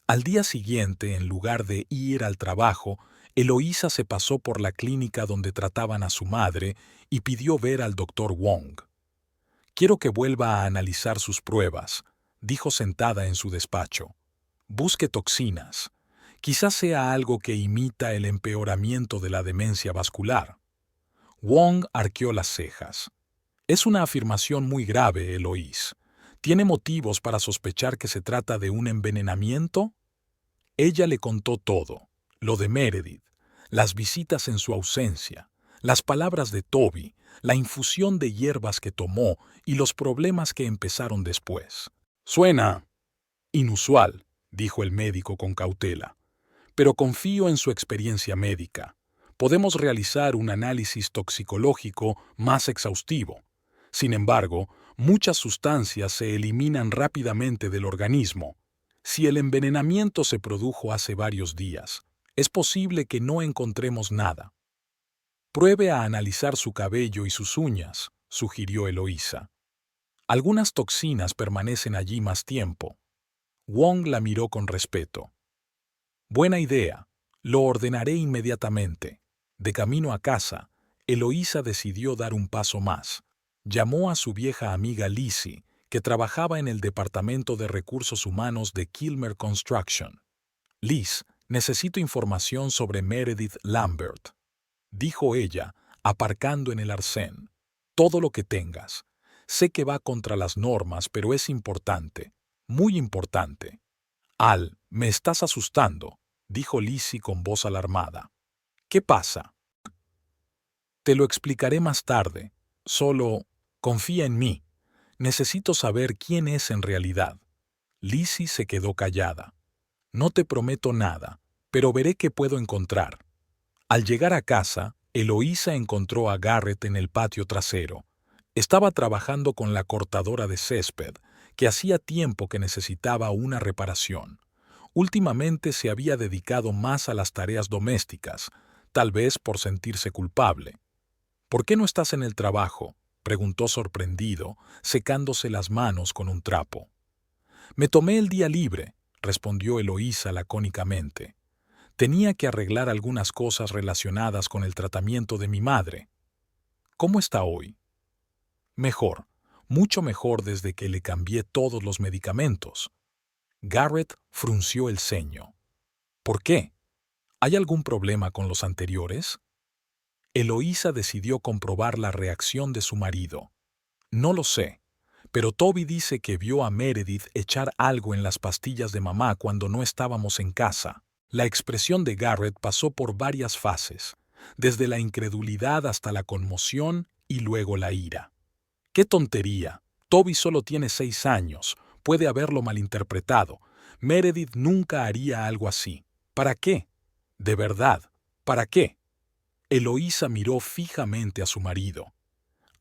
Al día siguiente, en lugar de ir al trabajo, Eloísa se pasó por la clínica donde trataban a su madre y pidió ver al doctor Wong. «Quiero que vuelva a analizar sus pruebas», dijo sentada en su despacho. «Busque toxinas. Quizás sea algo que imita el empeoramiento de la demencia vascular». Wong arqueó las cejas. «Es una afirmación muy grave, Eloís. ¿Tiene motivos para sospechar que se trata de un envenenamiento?» Ella le contó todo, lo de Meredith, las visitas en su ausencia, las palabras de Toby, la infusión de hierbas que tomó y los problemas que empezaron después. «Suena inusual», dijo el médico con cautela, «pero confío en su experiencia médica. Podemos realizar un análisis toxicológico más exhaustivo. Sin embargo, muchas sustancias se eliminan rápidamente del organismo. Si el envenenamiento se produjo hace varios días, es posible que no encontremos nada». «Pruebe a analizar su cabello y sus uñas», sugirió Eloísa. «Algunas toxinas permanecen allí más tiempo». Wong la miró con respeto. «Buena idea. Lo ordenaré inmediatamente». De camino a casa, Eloísa decidió dar un paso más. Llamó a su vieja amiga Lizzie, que trabajaba en el Departamento de Recursos Humanos de Kilmer Construction. «Liz, necesito información sobre Meredith Lambert», dijo ella, aparcando en el arcén. «Todo lo que tengas. Sé que va contra las normas, pero es importante, muy importante». «Al, me estás asustando», dijo Lizzie con voz alarmada. «¿Qué pasa?» «Te lo explicaré más tarde. Solo confía en mí. Necesito saber quién es en realidad». Lizzie se quedó callada. «No te prometo nada, pero veré qué puedo encontrar». Al llegar a casa, Eloísa encontró a Garrett en el patio trasero. Estaba trabajando con la cortadora de césped, que hacía tiempo que necesitaba una reparación. Últimamente se había dedicado más a las tareas domésticas, tal vez por sentirse culpable. «¿Por qué no estás en el trabajo?», preguntó sorprendido, secándose las manos con un trapo. «Me tomé el día libre», respondió Eloísa lacónicamente. «Tenía que arreglar algunas cosas relacionadas con el tratamiento de mi madre». «¿Cómo está hoy?» «Mejor, mucho mejor desde que le cambié todos los medicamentos». Garrett frunció el ceño. «¿Por qué? ¿Hay algún problema con los anteriores?» Eloísa decidió comprobar la reacción de su marido. «No lo sé, pero Toby dice que vio a Meredith echar algo en las pastillas de mamá cuando no estábamos en casa. La expresión de Garrett pasó por varias fases, desde la incredulidad hasta la conmoción y luego la ira. ¡Qué tontería! Toby solo tiene 6 años, puede haberlo malinterpretado. Meredith nunca haría algo así. ¿Para qué? De verdad, ¿para qué? Eloísa miró fijamente a su marido.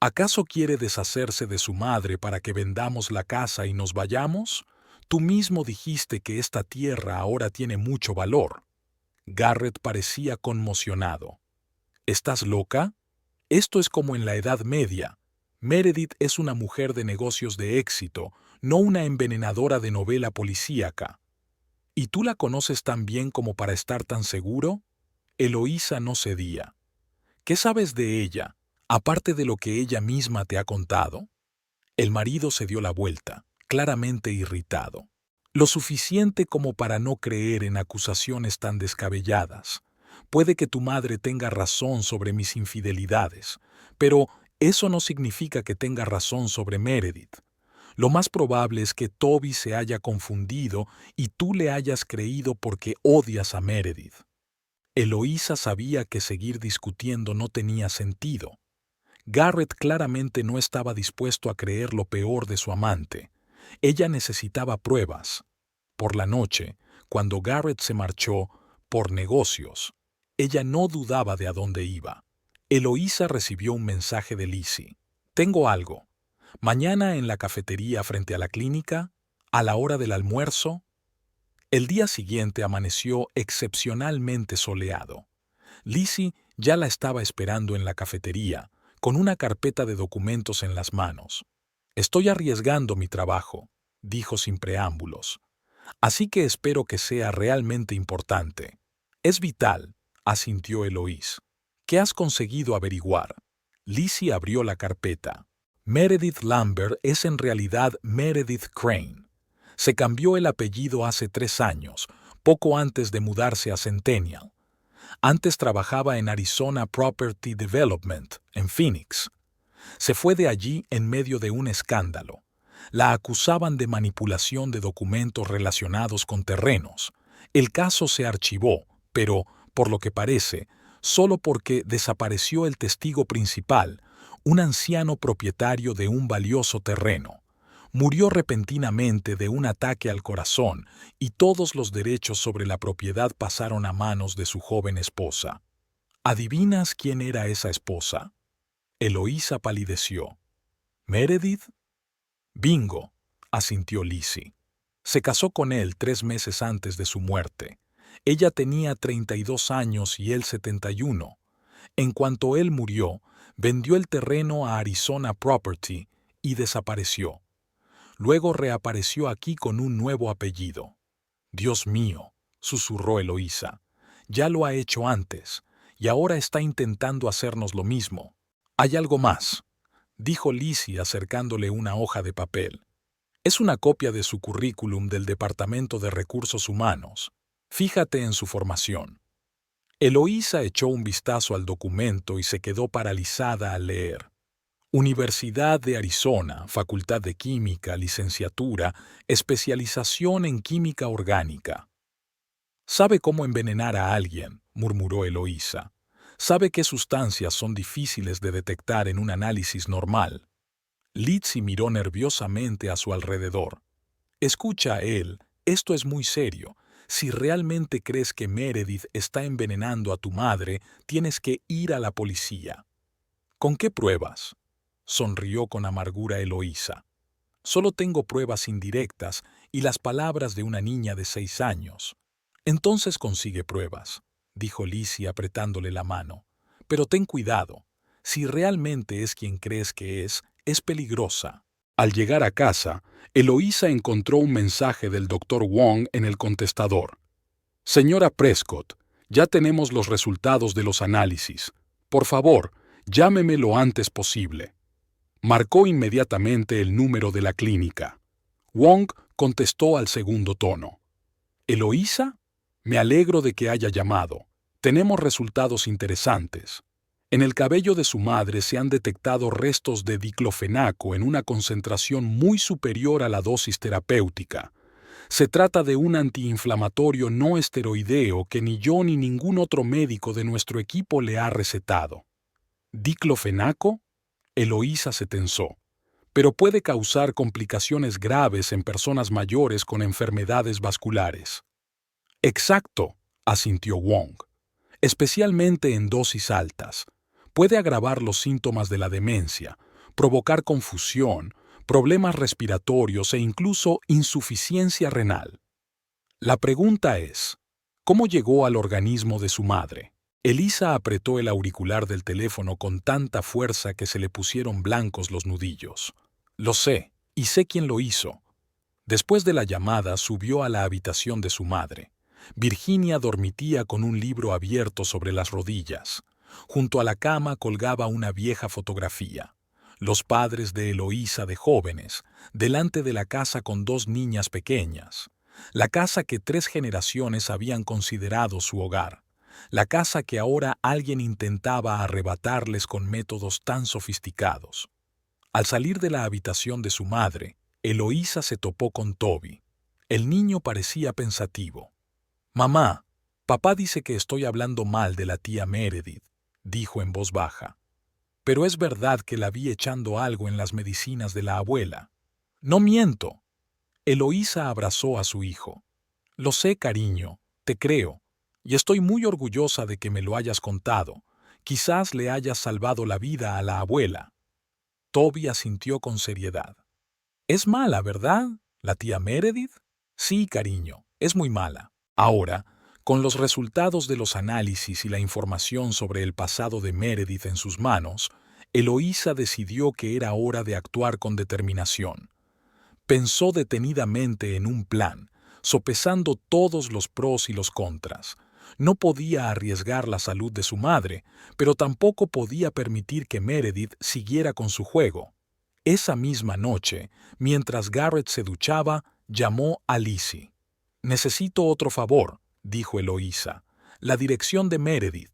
¿Acaso quiere deshacerse de su madre para que vendamos la casa y nos vayamos? Tú mismo dijiste que esta tierra ahora tiene mucho valor. Garrett parecía conmocionado. ¿Estás loca? Esto es como en la Edad Media. Meredith es una mujer de negocios de éxito, no una envenenadora de novela policíaca. ¿Y tú la conoces tan bien como para estar tan seguro? Eloísa no cedía. ¿Qué sabes de ella, aparte de lo que ella misma te ha contado? El marido se dio la vuelta, claramente irritado. Lo suficiente como para no creer en acusaciones tan descabelladas. Puede que tu madre tenga razón sobre mis infidelidades, pero eso no significa que tenga razón sobre Meredith. Lo más probable es que Toby se haya confundido y tú le hayas creído porque odias a Meredith. Eloísa sabía que seguir discutiendo no tenía sentido. Garrett claramente no estaba dispuesto a creer lo peor de su amante. Ella necesitaba pruebas. Por la noche, cuando Garrett se marchó, por negocios, ella no dudaba de a dónde iba. Eloísa recibió un mensaje de Lizzie. Tengo algo. Mañana en la cafetería frente a la clínica, a la hora del almuerzo. El día siguiente amaneció excepcionalmente soleado. Lizzie ya la estaba esperando en la cafetería, con una carpeta de documentos en las manos. Estoy arriesgando mi trabajo, dijo sin preámbulos. Así que espero que sea realmente importante. Es vital, asintió Eloís. ¿Qué has conseguido averiguar? Lizzie abrió la carpeta. Meredith Lambert es en realidad Meredith Crane. Se cambió el apellido hace 3 años, poco antes de mudarse a Centennial. Antes trabajaba en Arizona Property Development, en Phoenix. Se fue de allí en medio de un escándalo. La acusaban de manipulación de documentos relacionados con terrenos. El caso se archivó, pero, por lo que parece, solo porque desapareció el testigo principal, un anciano propietario de un valioso terreno. Murió repentinamente de un ataque al corazón y todos los derechos sobre la propiedad pasaron a manos de su joven esposa. ¿Adivinas quién era esa esposa? Eloísa palideció. ¿Meredith? Bingo, asintió Lizzie. Se casó con él 3 meses antes de su muerte. Ella tenía 32 años y él 71. En cuanto él murió, vendió el terreno a Arizona Property y desapareció. Luego reapareció aquí con un nuevo apellido. Dios mío, susurró Eloísa. Ya lo ha hecho antes, y ahora está intentando hacernos lo mismo. Hay algo más, dijo Lizzie acercándole una hoja de papel. Es una copia de su currículum del Departamento de Recursos Humanos. Fíjate en su formación. Eloísa echó un vistazo al documento y se quedó paralizada al leer. Universidad de Arizona, Facultad de Química, licenciatura, especialización en química orgánica. Sabe cómo envenenar a alguien, murmuró Eloísa. Sabe qué sustancias son difíciles de detectar en un análisis normal. Lizzie miró nerviosamente a su alrededor. Escucha a él, esto es muy serio. Si realmente crees que Meredith está envenenando a tu madre, tienes que ir a la policía. ¿Con qué pruebas? Sonrió con amargura Eloísa. Solo tengo pruebas indirectas y las palabras de una niña de 6 años. Entonces consigue pruebas, dijo Lizzie apretándole la mano. Pero ten cuidado. Si realmente es quien crees que es peligrosa. Al llegar a casa, Eloísa encontró un mensaje del Dr. Wong en el contestador. Señora Prescott, ya tenemos los resultados de los análisis. Por favor, llámeme lo antes posible. Marcó inmediatamente el número de la clínica. Wong contestó al segundo tono. ¿Eloísa? Me alegro de que haya llamado. Tenemos resultados interesantes. En el cabello de su madre se han detectado restos de diclofenaco en una concentración muy superior a la dosis terapéutica. Se trata de un antiinflamatorio no esteroideo que ni yo ni ningún otro médico de nuestro equipo le ha recetado. ¿Diclofenaco? Eloísa se tensó. Pero puede causar complicaciones graves en personas mayores con enfermedades vasculares. Exacto, asintió Wong. Especialmente en dosis altas. Puede agravar los síntomas de la demencia, provocar confusión, problemas respiratorios e incluso insuficiencia renal. La pregunta es, ¿cómo llegó al organismo de su madre? Elisa apretó el auricular del teléfono con tanta fuerza que se le pusieron blancos los nudillos. Lo sé, y sé quién lo hizo. Después de la llamada subió a la habitación de su madre. Virginia dormitía con un libro abierto sobre las rodillas. Junto a la cama colgaba una vieja fotografía. Los padres de Eloísa de jóvenes, delante de la casa con dos niñas pequeñas. La casa que 3 generaciones habían considerado su hogar. La casa que ahora alguien intentaba arrebatarles con métodos tan sofisticados. Al salir de la habitación de su madre, Eloísa se topó con Toby. El niño parecía pensativo. «Mamá, papá dice que estoy hablando mal de la tía Meredith», dijo en voz baja. «Pero es verdad que la vi echando algo en las medicinas de la abuela». «No miento». Eloísa abrazó a su hijo. «Lo sé, cariño, te creo, y estoy muy orgullosa de que me lo hayas contado. Quizás le hayas salvado la vida a la abuela». Toby asintió con seriedad. «Es mala, ¿verdad? ¿La tía Meredith?» «Sí, cariño, es muy mala». Ahora, con los resultados de los análisis y la información sobre el pasado de Meredith en sus manos, Eloísa decidió que era hora de actuar con determinación. Pensó detenidamente en un plan, sopesando todos los pros y los contras. No podía arriesgar la salud de su madre, pero tampoco podía permitir que Meredith siguiera con su juego. Esa misma noche, mientras Garrett se duchaba, llamó a Lizzie. «Necesito otro favor», dijo Eloísa, «la dirección de Meredith.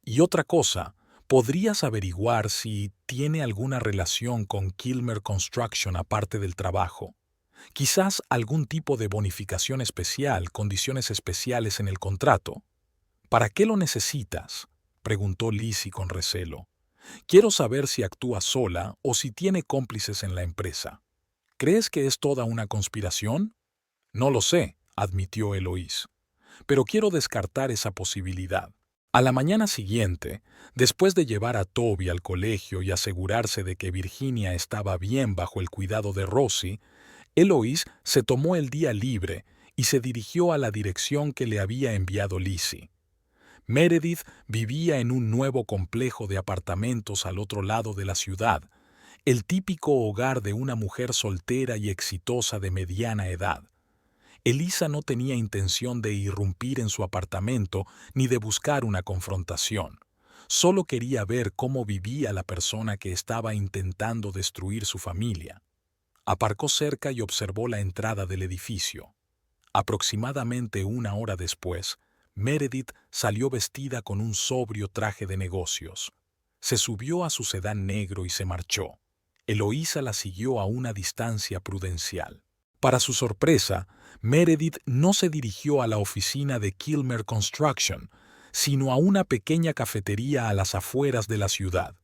Y otra cosa, ¿podrías averiguar si tiene alguna relación con Kilmer Construction aparte del trabajo? Quizás algún tipo de bonificación especial, condiciones especiales en el contrato». «¿Para qué lo necesitas?», preguntó Lizzie con recelo. «Quiero saber si actúa sola o si tiene cómplices en la empresa. ¿Crees que es toda una conspiración?» «No lo sé», admitió Eloís, «pero quiero descartar esa posibilidad». A la mañana siguiente, después de llevar a Toby al colegio y asegurarse de que Virginia estaba bien bajo el cuidado de Rosie, Eloís se tomó el día libre y se dirigió a la dirección que le había enviado Lizzie. Meredith vivía en un nuevo complejo de apartamentos al otro lado de la ciudad, el típico hogar de una mujer soltera y exitosa de mediana edad. Elisa no tenía intención de irrumpir en su apartamento ni de buscar una confrontación. Solo quería ver cómo vivía la persona que estaba intentando destruir su familia. Aparcó cerca y observó la entrada del edificio. Aproximadamente 1 hora después, Meredith salió vestida con un sobrio traje de negocios. Se subió a su sedán negro y se marchó. Eloísa la siguió a una distancia prudencial. Para su sorpresa, Meredith no se dirigió a la oficina de Kilmer Construction, sino a una pequeña cafetería a las afueras de la ciudad.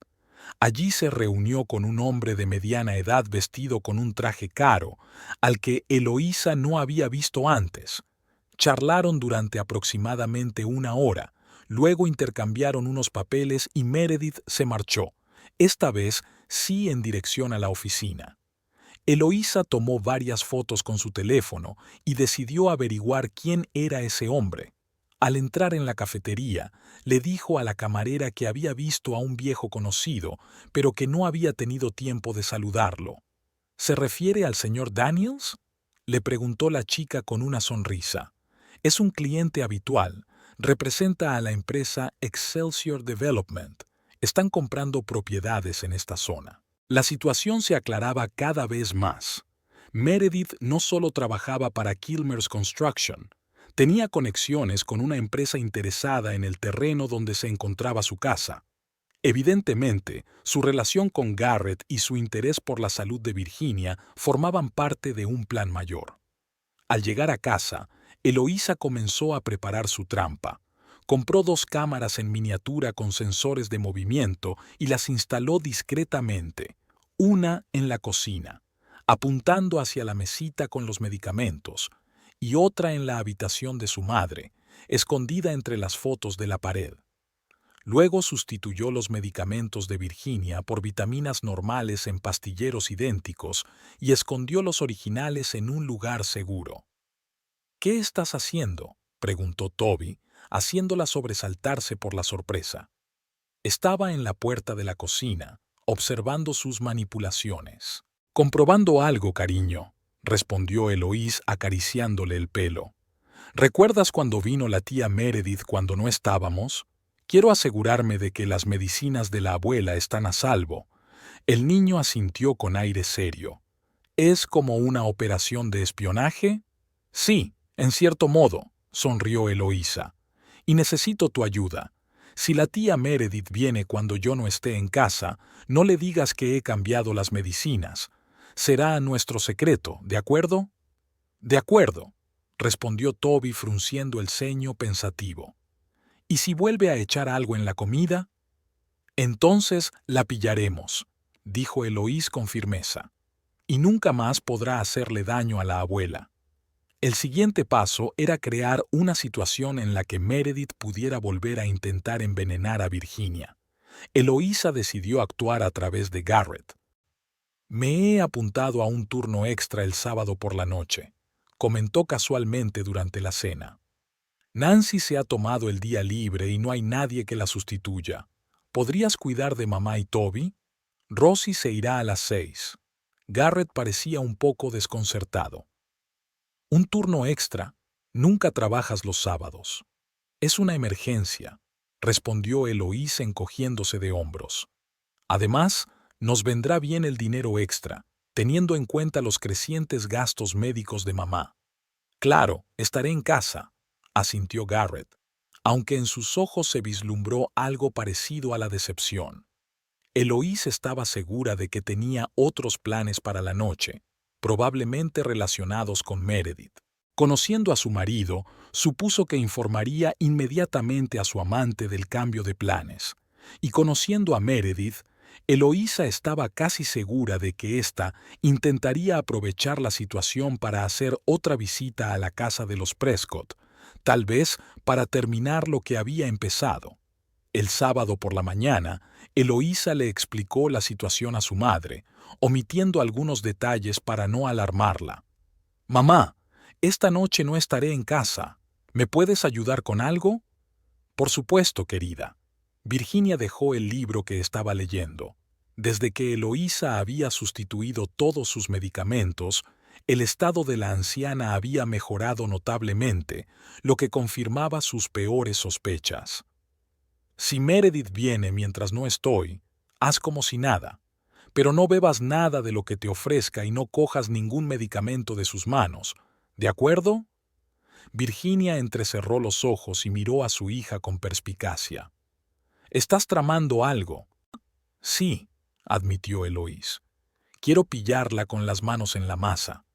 Allí se reunió con un hombre de mediana edad vestido con un traje caro, al que Eloísa no había visto antes. Charlaron durante aproximadamente 1 hora, luego intercambiaron unos papeles y Meredith se marchó, esta vez sí en dirección a la oficina. Eloísa tomó varias fotos con su teléfono y decidió averiguar quién era ese hombre. Al entrar en la cafetería, le dijo a la camarera que había visto a un viejo conocido, pero que no había tenido tiempo de saludarlo. «¿Se refiere al señor Daniels?», le preguntó la chica con una sonrisa. «Es un cliente habitual. Representa a la empresa Excelsior Development. Están comprando propiedades en esta zona». La situación se aclaraba cada vez más. Meredith no solo trabajaba para Kilmer's Construction, tenía conexiones con una empresa interesada en el terreno donde se encontraba su casa. Evidentemente, su relación con Garrett y su interés por la salud de Virginia formaban parte de un plan mayor. Al llegar a casa, Eloísa comenzó a preparar su trampa. Compró 2 cámaras en miniatura con sensores de movimiento y las instaló discretamente, una en la cocina, apuntando hacia la mesita con los medicamentos, y otra en la habitación de su madre, escondida entre las fotos de la pared. Luego sustituyó los medicamentos de Virginia por vitaminas normales en pastilleros idénticos y escondió los originales en un lugar seguro. ¿Qué estás haciendo?, preguntó Toby, haciéndola sobresaltarse por la sorpresa. Estaba en la puerta de la cocina, observando sus manipulaciones. «Comprobando algo, cariño», respondió Eloís acariciándole el pelo. «¿Recuerdas cuando vino la tía Meredith cuando no estábamos? Quiero asegurarme de que las medicinas de la abuela están a salvo». El niño asintió con aire serio. «¿Es como una operación de espionaje?» «Sí, en cierto modo», sonrió Eloísa. «Y necesito tu ayuda. Si la tía Meredith viene cuando yo no esté en casa, no le digas que he cambiado las medicinas. Será nuestro secreto, ¿de acuerdo?» «De acuerdo», respondió Toby frunciendo el ceño pensativo. «¿Y si vuelve a echar algo en la comida?» «Entonces la pillaremos», dijo Eloís con firmeza. «Y nunca más podrá hacerle daño a la abuela». El siguiente paso era crear una situación en la que Meredith pudiera volver a intentar envenenar a Virginia. Eloísa decidió actuar a través de Garrett. «Me he apuntado a un turno extra el sábado por la noche», comentó casualmente durante la cena. «Nancy se ha tomado el día libre y no hay nadie que la sustituya. ¿Podrías cuidar de mamá y Toby? Rosie se irá a las 6». Garrett parecía un poco desconcertado. «Un turno extra. Nunca trabajas los sábados». «Es una emergencia», respondió Eloís encogiéndose de hombros. «Además, nos vendrá bien el dinero extra, teniendo en cuenta los crecientes gastos médicos de mamá». «Claro, estaré en casa», asintió Garrett, aunque en sus ojos se vislumbró algo parecido a la decepción. Eloís estaba segura de que tenía otros planes para la noche, probablemente relacionados con Meredith. Conociendo a su marido, supuso que informaría inmediatamente a su amante del cambio de planes, y conociendo a Meredith, Eloísa estaba casi segura de que ésta intentaría aprovechar la situación para hacer otra visita a la casa de los Prescott, tal vez para terminar lo que había empezado. El sábado por la mañana, Eloísa le explicó la situación a su madre, omitiendo algunos detalles para no alarmarla. «Mamá, esta noche no estaré en casa. ¿Me puedes ayudar con algo?» «Por supuesto, querida». Virginia dejó el libro que estaba leyendo. Desde que Eloísa había sustituido todos sus medicamentos, el estado de la anciana había mejorado notablemente, lo que confirmaba sus peores sospechas. «Si Meredith viene mientras no estoy, haz como si nada, pero no bebas nada de lo que te ofrezca y no cojas ningún medicamento de sus manos, ¿de acuerdo?» Virginia entrecerró los ojos y miró a su hija con perspicacia. «¿Estás tramando algo?» «Sí», admitió Eloís. «Quiero pillarla con las manos en la masa.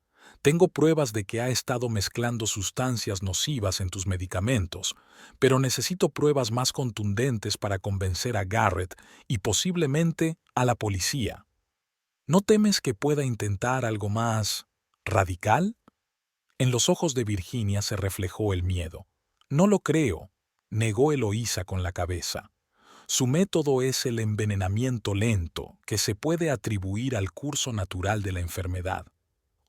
Tengo pruebas de que ha estado mezclando sustancias nocivas en tus medicamentos, pero necesito pruebas más contundentes para convencer a Garrett y posiblemente a la policía. ¿No temes que pueda intentar algo más radical?» En los ojos de Virginia se reflejó el miedo. «No lo creo», negó Eloísa con la cabeza. «Su método es el envenenamiento lento, que se puede atribuir al curso natural de la enfermedad.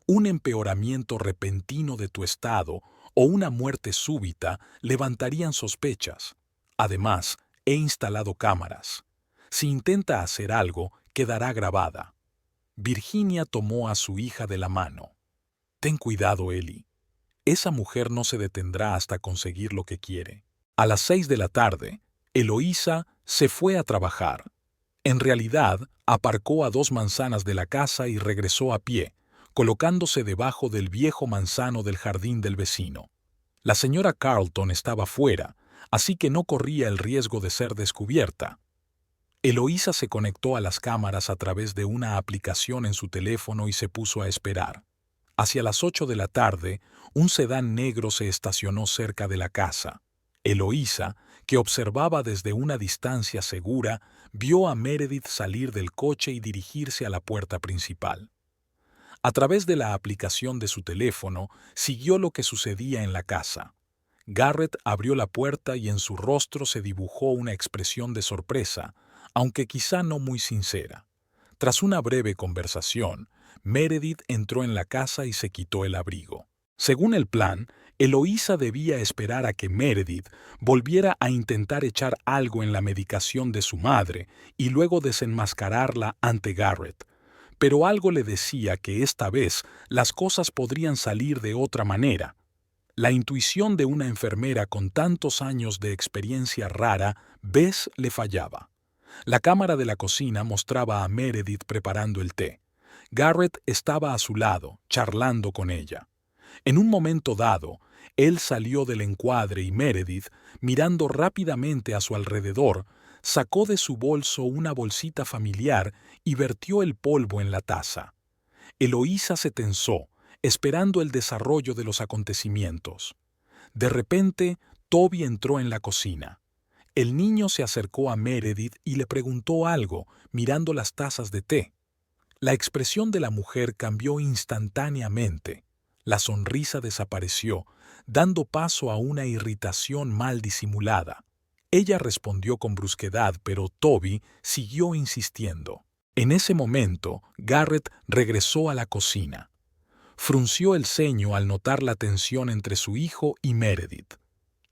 Un empeoramiento repentino de tu estado o una muerte súbita levantarían sospechas. Además, he instalado cámaras. Si intenta hacer algo, quedará grabada». Virginia tomó a su hija de la mano. «Ten cuidado, Ellie. Esa mujer no se detendrá hasta conseguir lo que quiere». A las 6 de la tarde, Eloísa se fue a trabajar. En realidad, aparcó a 2 manzanas de la casa y regresó a pie, colocándose debajo del viejo manzano del jardín del vecino. La señora Carlton estaba fuera, así que no corría el riesgo de ser descubierta. Eloísa se conectó a las cámaras a través de una aplicación en su teléfono y se puso a esperar. Hacia las 8 de la tarde, un sedán negro se estacionó cerca de la casa. Eloísa, que observaba desde una distancia segura, vio a Meredith salir del coche y dirigirse a la puerta principal. A través de la aplicación de su teléfono, siguió lo que sucedía en la casa. Garrett abrió la puerta y en su rostro se dibujó una expresión de sorpresa, aunque quizá no muy sincera. Tras una breve conversación, Meredith entró en la casa y se quitó el abrigo. Según el plan, Eloísa debía esperar a que Meredith volviera a intentar echar algo en la medicación de su madre y luego desenmascararla ante Garrett. Pero algo le decía que esta vez las cosas podrían salir de otra manera. La intuición de una enfermera con tantos años de experiencia rara vez le fallaba. La cámara de la cocina mostraba a Meredith preparando el té. Garrett estaba a su lado, charlando con ella. En un momento dado, él salió del encuadre y Meredith, mirando rápidamente a su alrededor, sacó de su bolso una bolsita familiar y vertió el polvo en la taza. Eloísa se tensó, esperando el desarrollo de los acontecimientos. De repente, Toby entró en la cocina. El niño se acercó a Meredith y le preguntó algo, mirando las tazas de té. La expresión de la mujer cambió instantáneamente. La sonrisa desapareció, dando paso a una irritación mal disimulada. Ella respondió con brusquedad, pero Toby siguió insistiendo. En ese momento, Garrett regresó a la cocina. Frunció el ceño al notar la tensión entre su hijo y Meredith.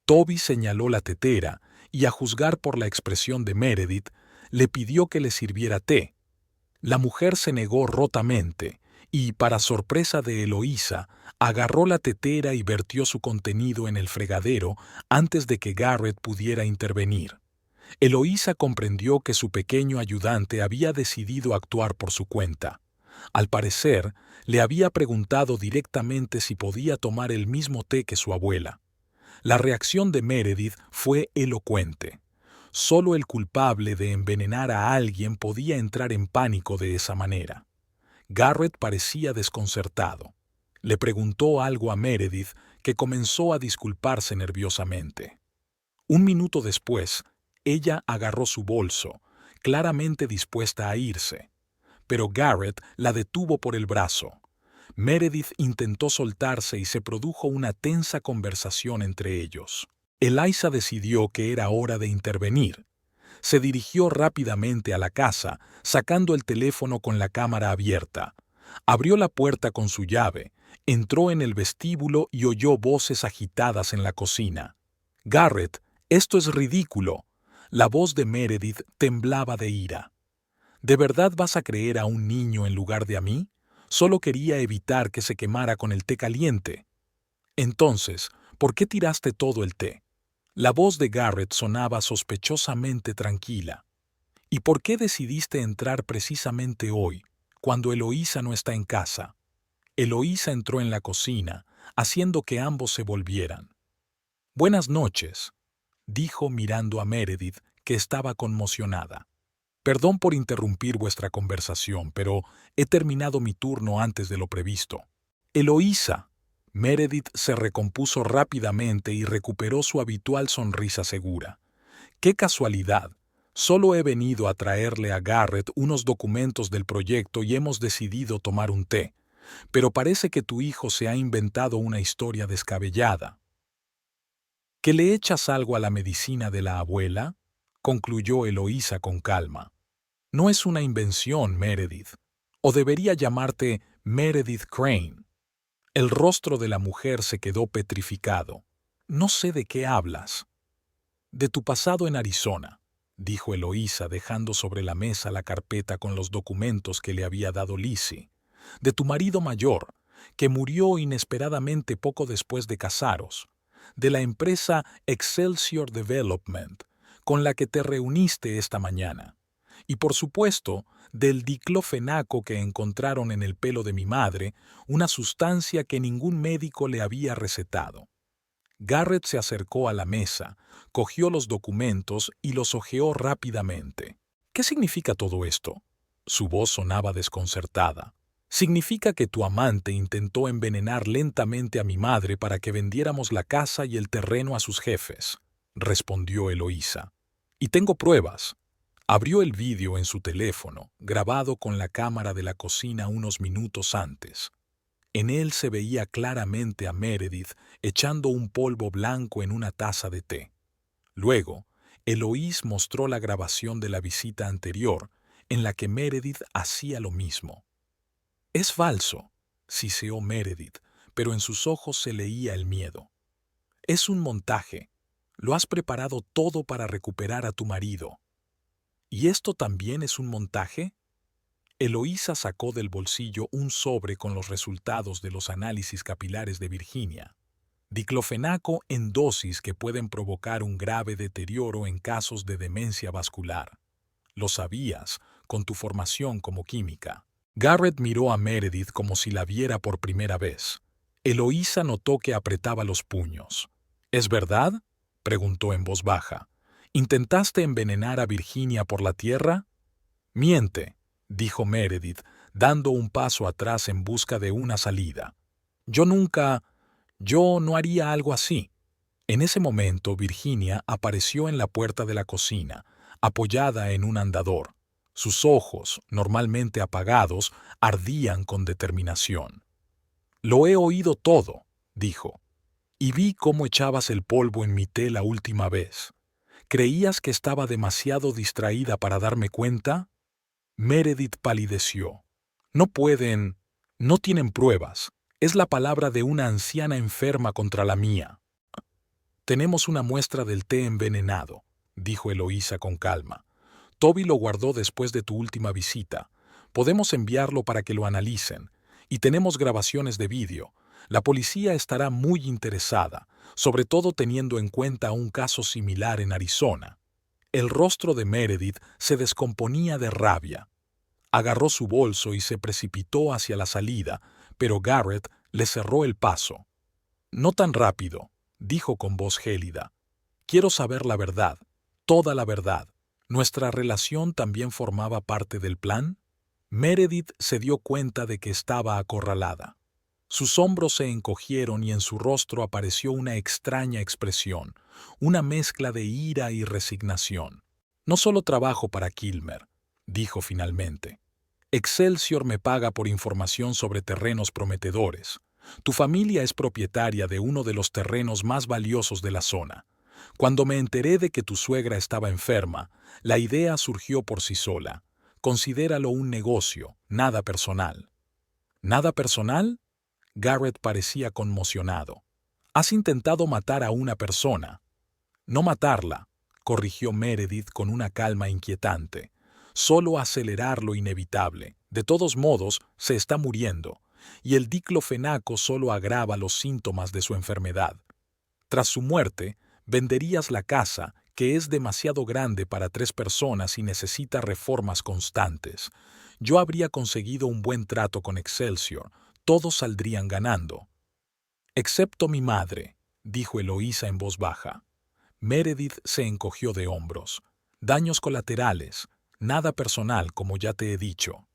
Toby señaló la tetera y, a juzgar por la expresión de Meredith, le pidió que le sirviera té. La mujer se negó rotamente y, para sorpresa de Eloísa, agarró la tetera y vertió su contenido en el fregadero antes de que Garrett pudiera intervenir. Eloísa comprendió que su pequeño ayudante había decidido actuar por su cuenta. Al parecer, le había preguntado directamente si podía tomar el mismo té que su abuela. La reacción de Meredith fue elocuente. Solo el culpable de envenenar a alguien podía entrar en pánico de esa manera. Garrett parecía desconcertado. Le preguntó algo a Meredith, que comenzó a disculparse nerviosamente. Un minuto después, ella agarró su bolso, claramente dispuesta a irse. Pero Garrett la detuvo por el brazo. Meredith intentó soltarse y se produjo una tensa conversación entre ellos. Eliza decidió que era hora de intervenir. Se dirigió rápidamente a la casa, sacando el teléfono con la cámara abierta. Abrió la puerta con su llave, entró en el vestíbulo y oyó voces agitadas en la cocina. «Garrett, esto es ridículo». La voz de Meredith temblaba de ira. ¿De verdad vas a creer a un niño en lugar de a mí? Solo quería evitar que se quemara con el té caliente. Entonces, ¿por qué tiraste todo el té? La voz de Garrett sonaba sospechosamente tranquila. ¿Y por qué decidiste entrar precisamente hoy, cuando Eloísa no está en casa? Eloísa entró en la cocina, haciendo que ambos se volvieran. «Buenas noches», dijo mirando a Meredith, que estaba conmocionada. «Perdón por interrumpir vuestra conversación, pero he terminado mi turno antes de lo previsto». «Eloísa». Meredith se recompuso rápidamente y recuperó su habitual sonrisa segura. «¡Qué casualidad! Solo he venido a traerle a Garrett unos documentos del proyecto y hemos decidido tomar un té. Pero parece que tu hijo se ha inventado una historia descabellada». «¿Que le echas algo a la medicina de la abuela?», concluyó Eloísa con calma. «No es una invención, Meredith. O debería llamarte Meredith Crane». El rostro de la mujer se quedó petrificado. «No sé de qué hablas». «De tu pasado en Arizona», dijo Eloísa, dejando sobre la mesa la carpeta con los documentos que le había dado Lizzie. «De tu marido mayor, que murió inesperadamente poco después de casaros. De la empresa Excelsior Development, con la que te reuniste esta mañana. Y por supuesto, del diclofenaco que encontraron en el pelo de mi madre, una sustancia que ningún médico le había recetado». Garrett se acercó a la mesa, cogió los documentos y los hojeó rápidamente. ¿Qué significa todo esto? Su voz sonaba desconcertada. Significa que tu amante intentó envenenar lentamente a mi madre para que vendiéramos la casa y el terreno a sus jefes, respondió Eloísa. Y tengo pruebas. Abrió el vídeo en su teléfono, grabado con la cámara de la cocina unos minutos antes. En él se veía claramente a Meredith echando un polvo blanco en una taza de té. Luego, Eloís mostró la grabación de la visita anterior, en la que Meredith hacía lo mismo. «Es falso», siseó Meredith, pero en sus ojos se leía el miedo. «Es un montaje. Lo has preparado todo para recuperar a tu marido». «¿Y esto también es un montaje?» Eloísa sacó del bolsillo un sobre con los resultados de los análisis capilares de Virginia. Diclofenaco en dosis que pueden provocar un grave deterioro en casos de demencia vascular. Lo sabías, con tu formación como química. Garrett miró a Meredith como si la viera por primera vez. Eloísa notó que apretaba los puños. «¿Es verdad?», preguntó en voz baja. «¿Intentaste envenenar a Virginia por la tierra?» «Miente», dijo Meredith, dando un paso atrás en busca de una salida. «Yo no haría algo así». En ese momento, Virginia apareció en la puerta de la cocina, apoyada en un andador. Sus ojos, normalmente apagados, ardían con determinación. «Lo he oído todo», dijo, «y vi cómo echabas el polvo en mi té la última vez. ¿Creías que estaba demasiado distraída para darme cuenta?» Meredith palideció. No tienen pruebas. Es la palabra de una anciana enferma contra la mía». «Tenemos una muestra del té envenenado», dijo Eloísa con calma. «Toby lo guardó después de tu última visita. Podemos enviarlo para que lo analicen. Y tenemos grabaciones de vídeo. La policía estará muy interesada, sobre todo teniendo en cuenta un caso similar en Arizona». El rostro de Meredith se descomponía de rabia. Agarró su bolso y se precipitó hacia la salida, pero Garrett le cerró el paso. «No tan rápido», dijo con voz gélida. «Quiero saber la verdad, toda la verdad. ¿Nuestra relación también formaba parte del plan?» Meredith se dio cuenta de que estaba acorralada. Sus hombros se encogieron y en su rostro apareció una extraña expresión, una mezcla de ira y resignación. «No solo trabajo para Kilmer», dijo finalmente. «Excelsior me paga por información sobre terrenos prometedores. Tu familia es propietaria de uno de los terrenos más valiosos de la zona. Cuando me enteré de que tu suegra estaba enferma, la idea surgió por sí sola. Considéralo un negocio, nada personal». «¿Nada personal?», Garrett parecía conmocionado. «Has intentado matar a una persona». «No matarla», corrigió Meredith con una calma inquietante. «Solo acelerar lo inevitable. De todos modos, se está muriendo, y el diclofenaco solo agrava los síntomas de su enfermedad. Tras su muerte, venderías la casa, que es demasiado grande para 3 personas y necesita reformas constantes. Yo habría conseguido un buen trato con Excelsior. Todos saldrían ganando». «Excepto mi madre», dijo Eloísa en voz baja. Meredith se encogió de hombros. «Daños colaterales, nada personal, como ya te he dicho».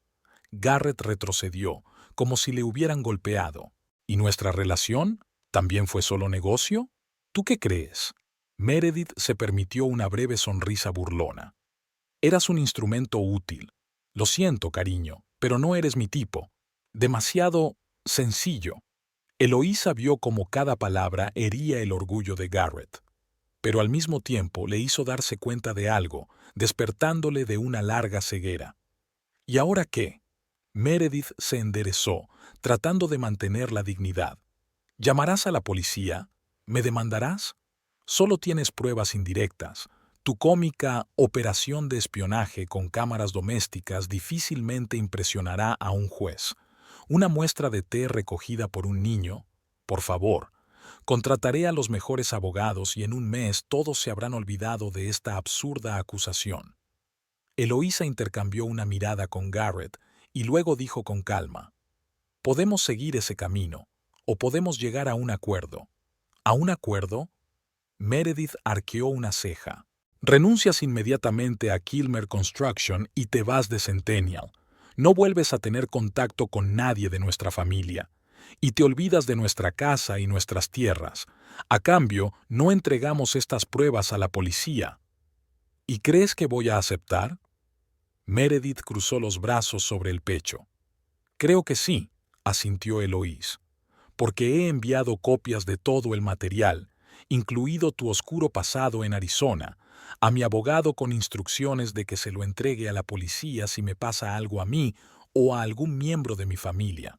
Garrett retrocedió, como si le hubieran golpeado. «¿Y nuestra relación? ¿También fue solo negocio? ¿Tú qué crees?» Meredith se permitió una breve sonrisa burlona. «Eras un instrumento útil. Lo siento, cariño, pero no eres mi tipo. Demasiado sencillo». Eloísa vio cómo cada palabra hería el orgullo de Garrett, pero al mismo tiempo le hizo darse cuenta de algo, despertándole de una larga ceguera. «¿Y ahora qué?». Meredith se enderezó, tratando de mantener la dignidad. «¿Llamarás a la policía? ¿Me demandarás? Solo tienes pruebas indirectas. Tu cómica operación de espionaje con cámaras domésticas difícilmente impresionará a un juez. Una muestra de té recogida por un niño. Por favor, contrataré a los mejores abogados y en un mes todos se habrán olvidado de esta absurda acusación». Eloísa intercambió una mirada con Garrett y luego dijo con calma: «Podemos seguir ese camino, o podemos llegar a un acuerdo». «¿A un acuerdo?». Meredith arqueó una ceja. Renuncias inmediatamente a Kilmer Construction y te vas de Centennial. No vuelves a tener contacto con nadie de nuestra familia. Y te olvidas de nuestra casa y nuestras tierras. A cambio, no entregamos estas pruebas a la policía. ¿Y crees que voy a aceptar? Meredith cruzó los brazos sobre el pecho. Creo que sí, asintió Eloís, porque he enviado copias de todo el material, incluido tu oscuro pasado en Arizona, a mi abogado con instrucciones de que se lo entregue a la policía si me pasa algo a mí o a algún miembro de mi familia.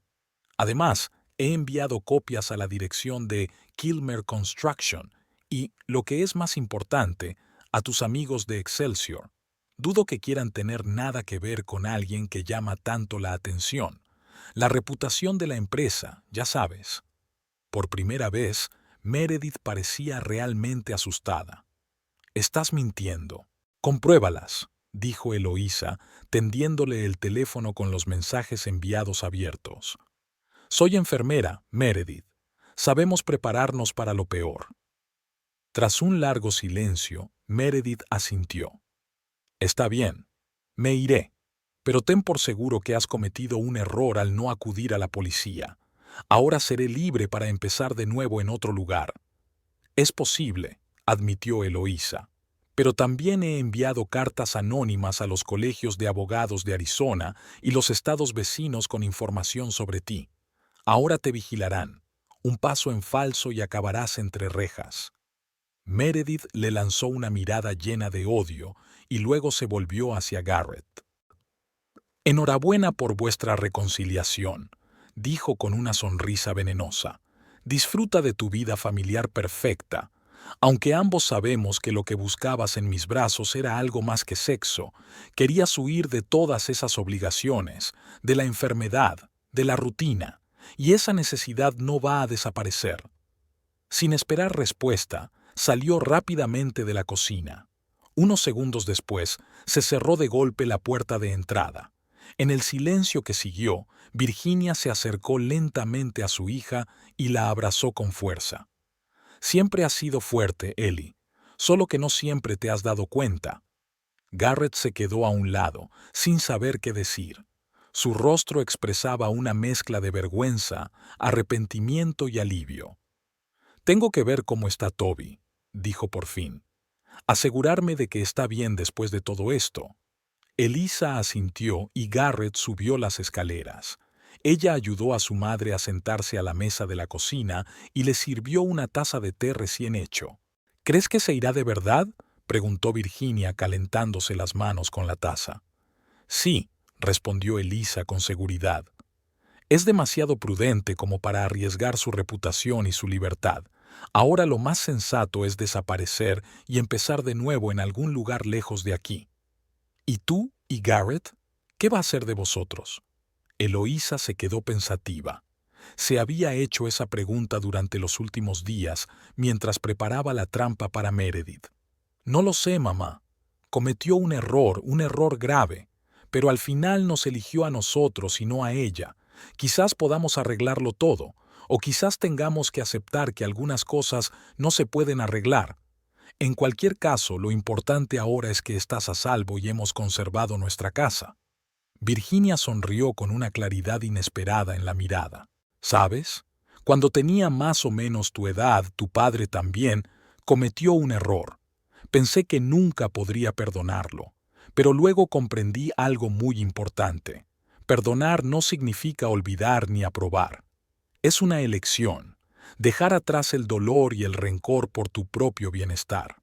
Además, he enviado copias a la dirección de Kilmer Construction y, lo que es más importante, a tus amigos de Excelsior. Dudo que quieran tener nada que ver con alguien que llama tanto la atención. La reputación de la empresa, ya sabes. Por primera vez, Meredith parecía realmente asustada. Estás mintiendo. Compruébalas, dijo Eloísa, tendiéndole el teléfono con los mensajes enviados abiertos. Soy enfermera, Meredith. Sabemos prepararnos para lo peor. Tras un largo silencio, Meredith asintió. Está bien. Me iré. Pero ten por seguro que has cometido un error al no acudir a la policía. Ahora seré libre para empezar de nuevo en otro lugar. Es posible, admitió Eloísa. Pero también he enviado cartas anónimas a los colegios de abogados de Arizona y los estados vecinos con información sobre ti. Ahora te vigilarán. Un paso en falso y acabarás entre rejas. Meredith le lanzó una mirada llena de odio y luego se volvió hacia Garrett. Enhorabuena por vuestra reconciliación, dijo con una sonrisa venenosa. Disfruta de tu vida familiar perfecta. Aunque ambos sabemos que lo que buscabas en mis brazos era algo más que sexo, querías huir de todas esas obligaciones, de la enfermedad, de la rutina, y esa necesidad no va a desaparecer. Sin esperar respuesta, salió rápidamente de la cocina. Unos segundos después, se cerró de golpe la puerta de entrada. En el silencio que siguió, Virginia se acercó lentamente a su hija y la abrazó con fuerza. Siempre has sido fuerte, Ellie, solo que no siempre te has dado cuenta. Garrett se quedó a un lado, sin saber qué decir. Su rostro expresaba una mezcla de vergüenza, arrepentimiento y alivio. Tengo que ver cómo está Toby, dijo por fin. Asegurarme de que está bien después de todo esto. Elisa asintió y Garrett subió las escaleras. Ella ayudó a su madre a sentarse a la mesa de la cocina y le sirvió una taza de té recién hecho. ¿Crees que se irá de verdad?, preguntó Virginia calentándose las manos con la taza. Sí, respondió Elisa con seguridad. Es demasiado prudente como para arriesgar su reputación y su libertad. Ahora lo más sensato es desaparecer y empezar de nuevo en algún lugar lejos de aquí. ¿Y tú y Garrett? ¿Qué va a ser de vosotros? Eloísa se quedó pensativa. Se había hecho esa pregunta durante los últimos días mientras preparaba la trampa para Meredith. No lo sé, mamá. Cometió un error grave, pero al final nos eligió a nosotros y no a ella. Quizás podamos arreglarlo todo, o quizás tengamos que aceptar que algunas cosas no se pueden arreglar. En cualquier caso, lo importante ahora es que estás a salvo y hemos conservado nuestra casa. Virginia sonrió con una claridad inesperada en la mirada. ¿Sabes? Cuando tenía más o menos tu edad, tu padre también cometió un error. Pensé que nunca podría perdonarlo, pero luego comprendí algo muy importante. Perdonar no significa olvidar ni aprobar. Es una elección, dejar atrás el dolor y el rencor por tu propio bienestar.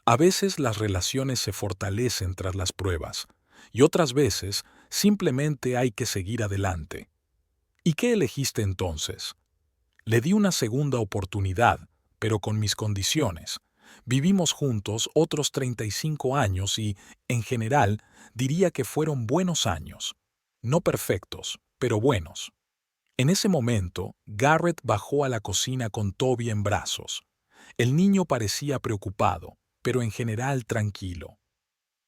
A veces las relaciones se fortalecen tras las pruebas, y otras veces simplemente hay que seguir adelante. ¿Y qué elegiste entonces? Le di una segunda oportunidad, pero con mis condiciones. Vivimos juntos otros 35 años y, en general, diría que fueron buenos años. No perfectos, pero buenos. En ese momento, Garrett bajó a la cocina con Toby en brazos. El niño parecía preocupado, pero en general tranquilo.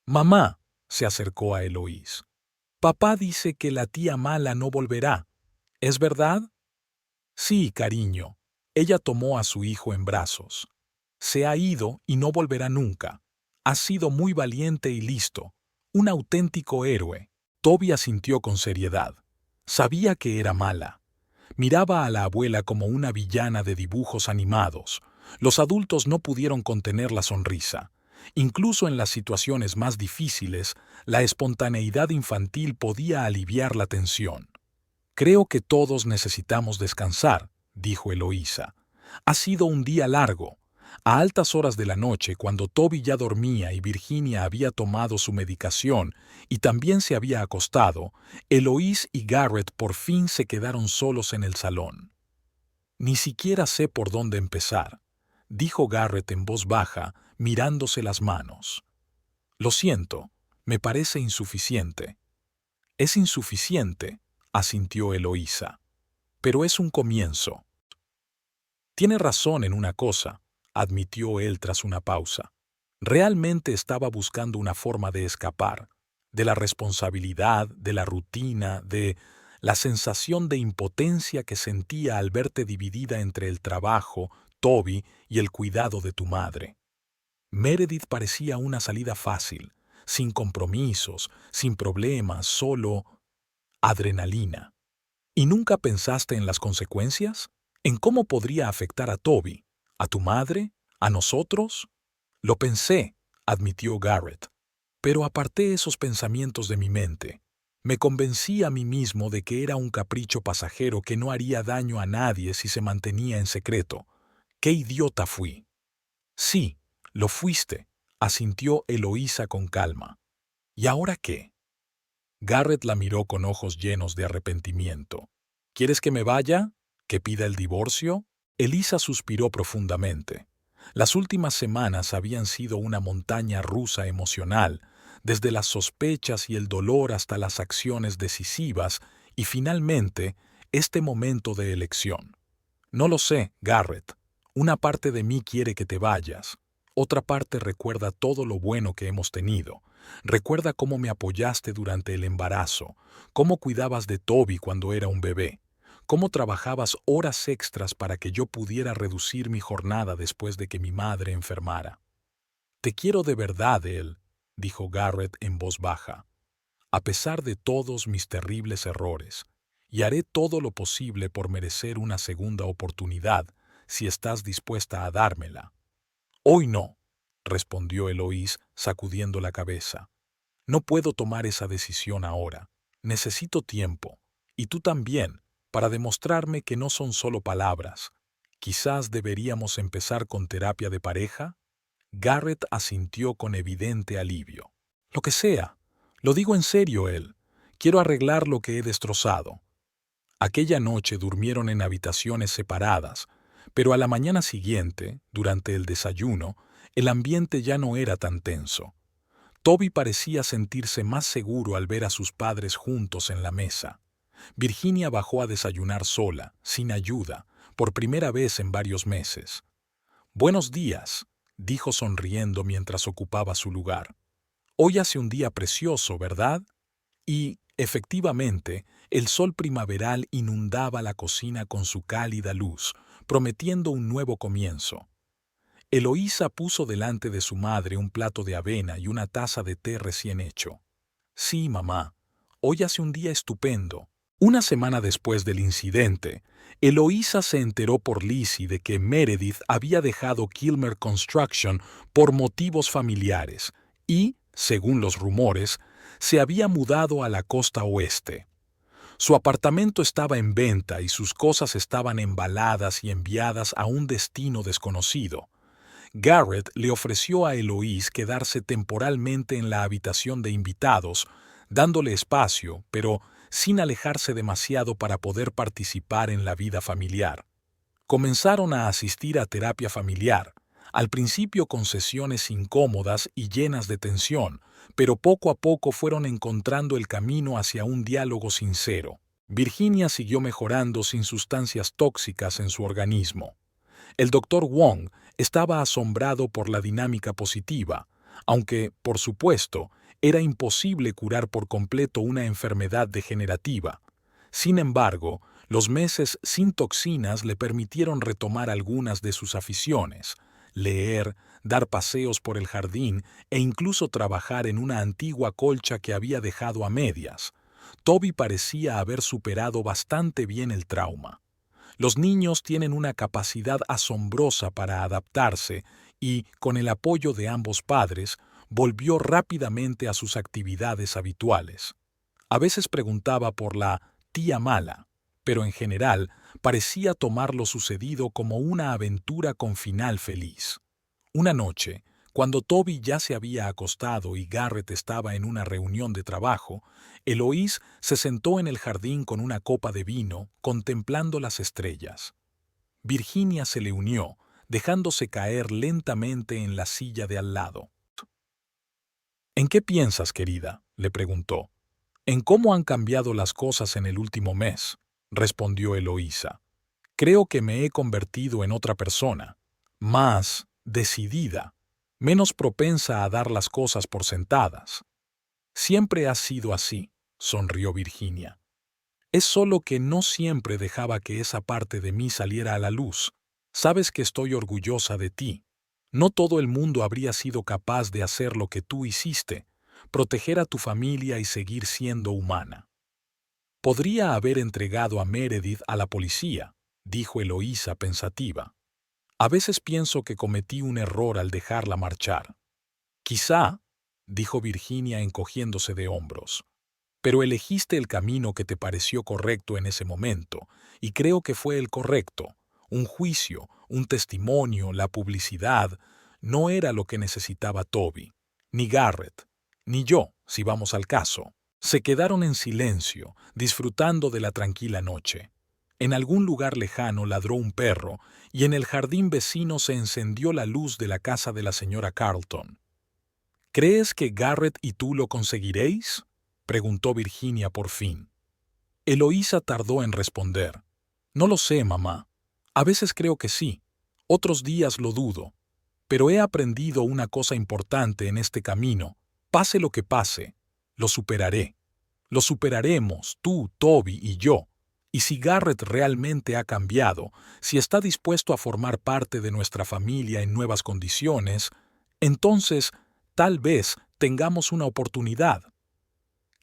«Mamá», se acercó a Eloís. «Papá dice que la tía mala no volverá. ¿Es verdad?» «Sí, cariño». Ella tomó a su hijo en brazos. «Se ha ido y no volverá nunca. Has sido muy valiente y listo. Un auténtico héroe. Toby asintió con seriedad. Sabía que era mala. Miraba a la abuela como una villana de dibujos animados. Los adultos no pudieron contener la sonrisa. Incluso en las situaciones más difíciles, la espontaneidad infantil podía aliviar la tensión. Creo que todos necesitamos descansar, dijo Eloísa. Ha sido un día largo. A altas horas de la noche, cuando Toby ya dormía y Virginia había tomado su medicación y también se había acostado, Eloís y Garrett por fin se quedaron solos en el salón. Ni siquiera sé por dónde empezar, dijo Garrett en voz baja, mirándose las manos. Lo siento, me parece insuficiente. Es insuficiente, asintió Eloísa. Pero es un comienzo. Tiene razón en una cosa, admitió él tras una pausa. Realmente estaba buscando una forma de escapar, de la responsabilidad, de la rutina, de la sensación de impotencia que sentía al verte dividida entre el trabajo, Toby y el cuidado de tu madre. Meredith parecía una salida fácil, sin compromisos, sin problemas, solo adrenalina. ¿Y nunca pensaste en las consecuencias? ¿En cómo podría afectar a Toby? ¿A tu madre? ¿A nosotros? Lo pensé, admitió Garrett, pero aparté esos pensamientos de mi mente. Me convencí a mí mismo de que era un capricho pasajero que no haría daño a nadie si se mantenía en secreto. ¡Qué idiota fui! Sí, lo fuiste, asintió Eloísa con calma. ¿Y ahora qué? Garrett la miró con ojos llenos de arrepentimiento. ¿Quieres que me vaya? ¿Que pida el divorcio? Elisa suspiró profundamente. Las últimas semanas habían sido una montaña rusa emocional, desde las sospechas y el dolor hasta las acciones decisivas y finalmente este momento de elección. No lo sé, Garrett. Una parte de mí quiere que te vayas. Otra parte recuerda todo lo bueno que hemos tenido. Recuerda cómo me apoyaste durante el embarazo, cómo cuidabas de Toby cuando era un bebé, cómo trabajabas horas extras para que yo pudiera reducir mi jornada después de que mi madre enfermara. Te quiero de verdad, él, dijo Garrett en voz baja, a pesar de todos mis terribles errores, y haré todo lo posible por merecer una segunda oportunidad si estás dispuesta a dármela. Hoy no, respondió Eloís sacudiendo la cabeza. No puedo tomar esa decisión ahora. Necesito tiempo, y tú también, para demostrarme que no son solo palabras. Quizás deberíamos empezar con terapia de pareja. Garrett asintió con evidente alivio. Lo que sea. Lo digo en serio, él. Quiero arreglar lo que he destrozado. Aquella noche durmieron en habitaciones separadas, pero a la mañana siguiente, durante el desayuno, el ambiente ya no era tan tenso. Toby parecía sentirse más seguro al ver a sus padres juntos en la mesa. Virginia bajó a desayunar sola, sin ayuda, por primera vez en varios meses. «Buenos días», dijo sonriendo mientras ocupaba su lugar. «Hoy hace un día precioso, ¿verdad?» Y, efectivamente, el sol primaveral inundaba la cocina con su cálida luz, prometiendo un nuevo comienzo. Eloísa puso delante de su madre un plato de avena y una taza de té recién hecho. «Sí, mamá, hoy hace un día estupendo». Una semana después del incidente, Eloísa se enteró por Lizzie de que Meredith había dejado Kilmer Construction por motivos familiares y, según los rumores, se había mudado a la costa oeste. Su apartamento estaba en venta y sus cosas estaban embaladas y enviadas a un destino desconocido. Garrett le ofreció a Eloís quedarse temporalmente en la habitación de invitados, dándole espacio, pero sin alejarse demasiado para poder participar en la vida familiar. Comenzaron a asistir a terapia familiar, al principio con sesiones incómodas y llenas de tensión, pero poco a poco fueron encontrando el camino hacia un diálogo sincero. Virginia siguió mejorando sin sustancias tóxicas en su organismo. El doctor Wong estaba asombrado por la dinámica positiva, aunque, por supuesto, era imposible curar por completo una enfermedad degenerativa. Sin embargo, los meses sin toxinas le permitieron retomar algunas de sus aficiones, leer, dar paseos por el jardín e incluso trabajar en una antigua colcha que había dejado a medias. Toby parecía haber superado bastante bien el trauma. Los niños tienen una capacidad asombrosa para adaptarse y, con el apoyo de ambos padres, volvió rápidamente a sus actividades habituales. A veces preguntaba por la tía mala, pero en general parecía tomar lo sucedido como una aventura con final feliz. Una noche, cuando Toby ya se había acostado y Garrett estaba en una reunión de trabajo, Eloís se sentó en el jardín con una copa de vino, contemplando las estrellas. Virginia se le unió, dejándose caer lentamente en la silla de al lado. ¿En qué piensas, querida?, le preguntó. «¿En cómo han cambiado las cosas en el último mes?», respondió Eloísa. «Creo que me he convertido en otra persona, más decidida, menos propensa a dar las cosas por sentadas». «Siempre has sido así», sonrió Virginia. «Es solo que no siempre dejaba que esa parte de mí saliera a la luz. Sabes que estoy orgullosa de ti. No todo el mundo habría sido capaz de hacer lo que tú hiciste, proteger a tu familia y seguir siendo humana». «Podría haber entregado a Meredith a la policía», dijo Eloísa pensativa. «A veces pienso que cometí un error al dejarla marchar». «Quizá», dijo Virginia encogiéndose de hombros. «Pero elegiste el camino que te pareció correcto en ese momento, y creo que fue el correcto. Un juicio, un testimonio, la publicidad, no era lo que necesitaba Toby, ni Garrett, ni yo, si vamos al caso». Se quedaron en silencio, disfrutando de la tranquila noche. En algún lugar lejano ladró un perro, y en el jardín vecino se encendió la luz de la casa de la señora Carlton. «¿Crees que Garrett y tú lo conseguiréis?», preguntó Virginia por fin. Eloísa tardó en responder. «No lo sé, mamá. A veces creo que sí, otros días lo dudo. Pero he aprendido una cosa importante en este camino. Pase lo que pase, lo superaré. Lo superaremos, tú, Toby y yo. Y si Garrett realmente ha cambiado, si está dispuesto a formar parte de nuestra familia en nuevas condiciones, entonces tal vez tengamos una oportunidad».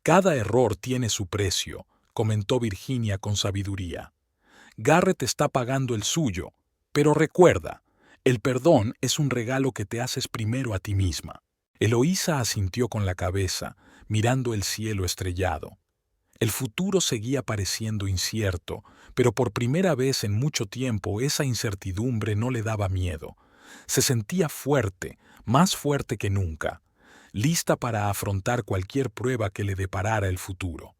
«Cada error tiene su precio», comentó Virginia con sabiduría. «Garrett está pagando el suyo, pero recuerda, el perdón es un regalo que te haces primero a ti misma». Eloísa asintió con la cabeza, mirando el cielo estrellado. El futuro seguía pareciendo incierto, pero por primera vez en mucho tiempo esa incertidumbre no le daba miedo. Se sentía fuerte, más fuerte que nunca, lista para afrontar cualquier prueba que le deparara el futuro.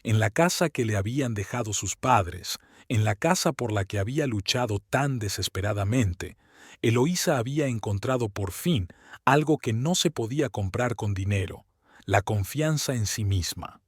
En la casa que le habían dejado sus padres, en la casa por la que había luchado tan desesperadamente, Eloísa había encontrado por fin algo que no se podía comprar con dinero: la confianza en sí misma.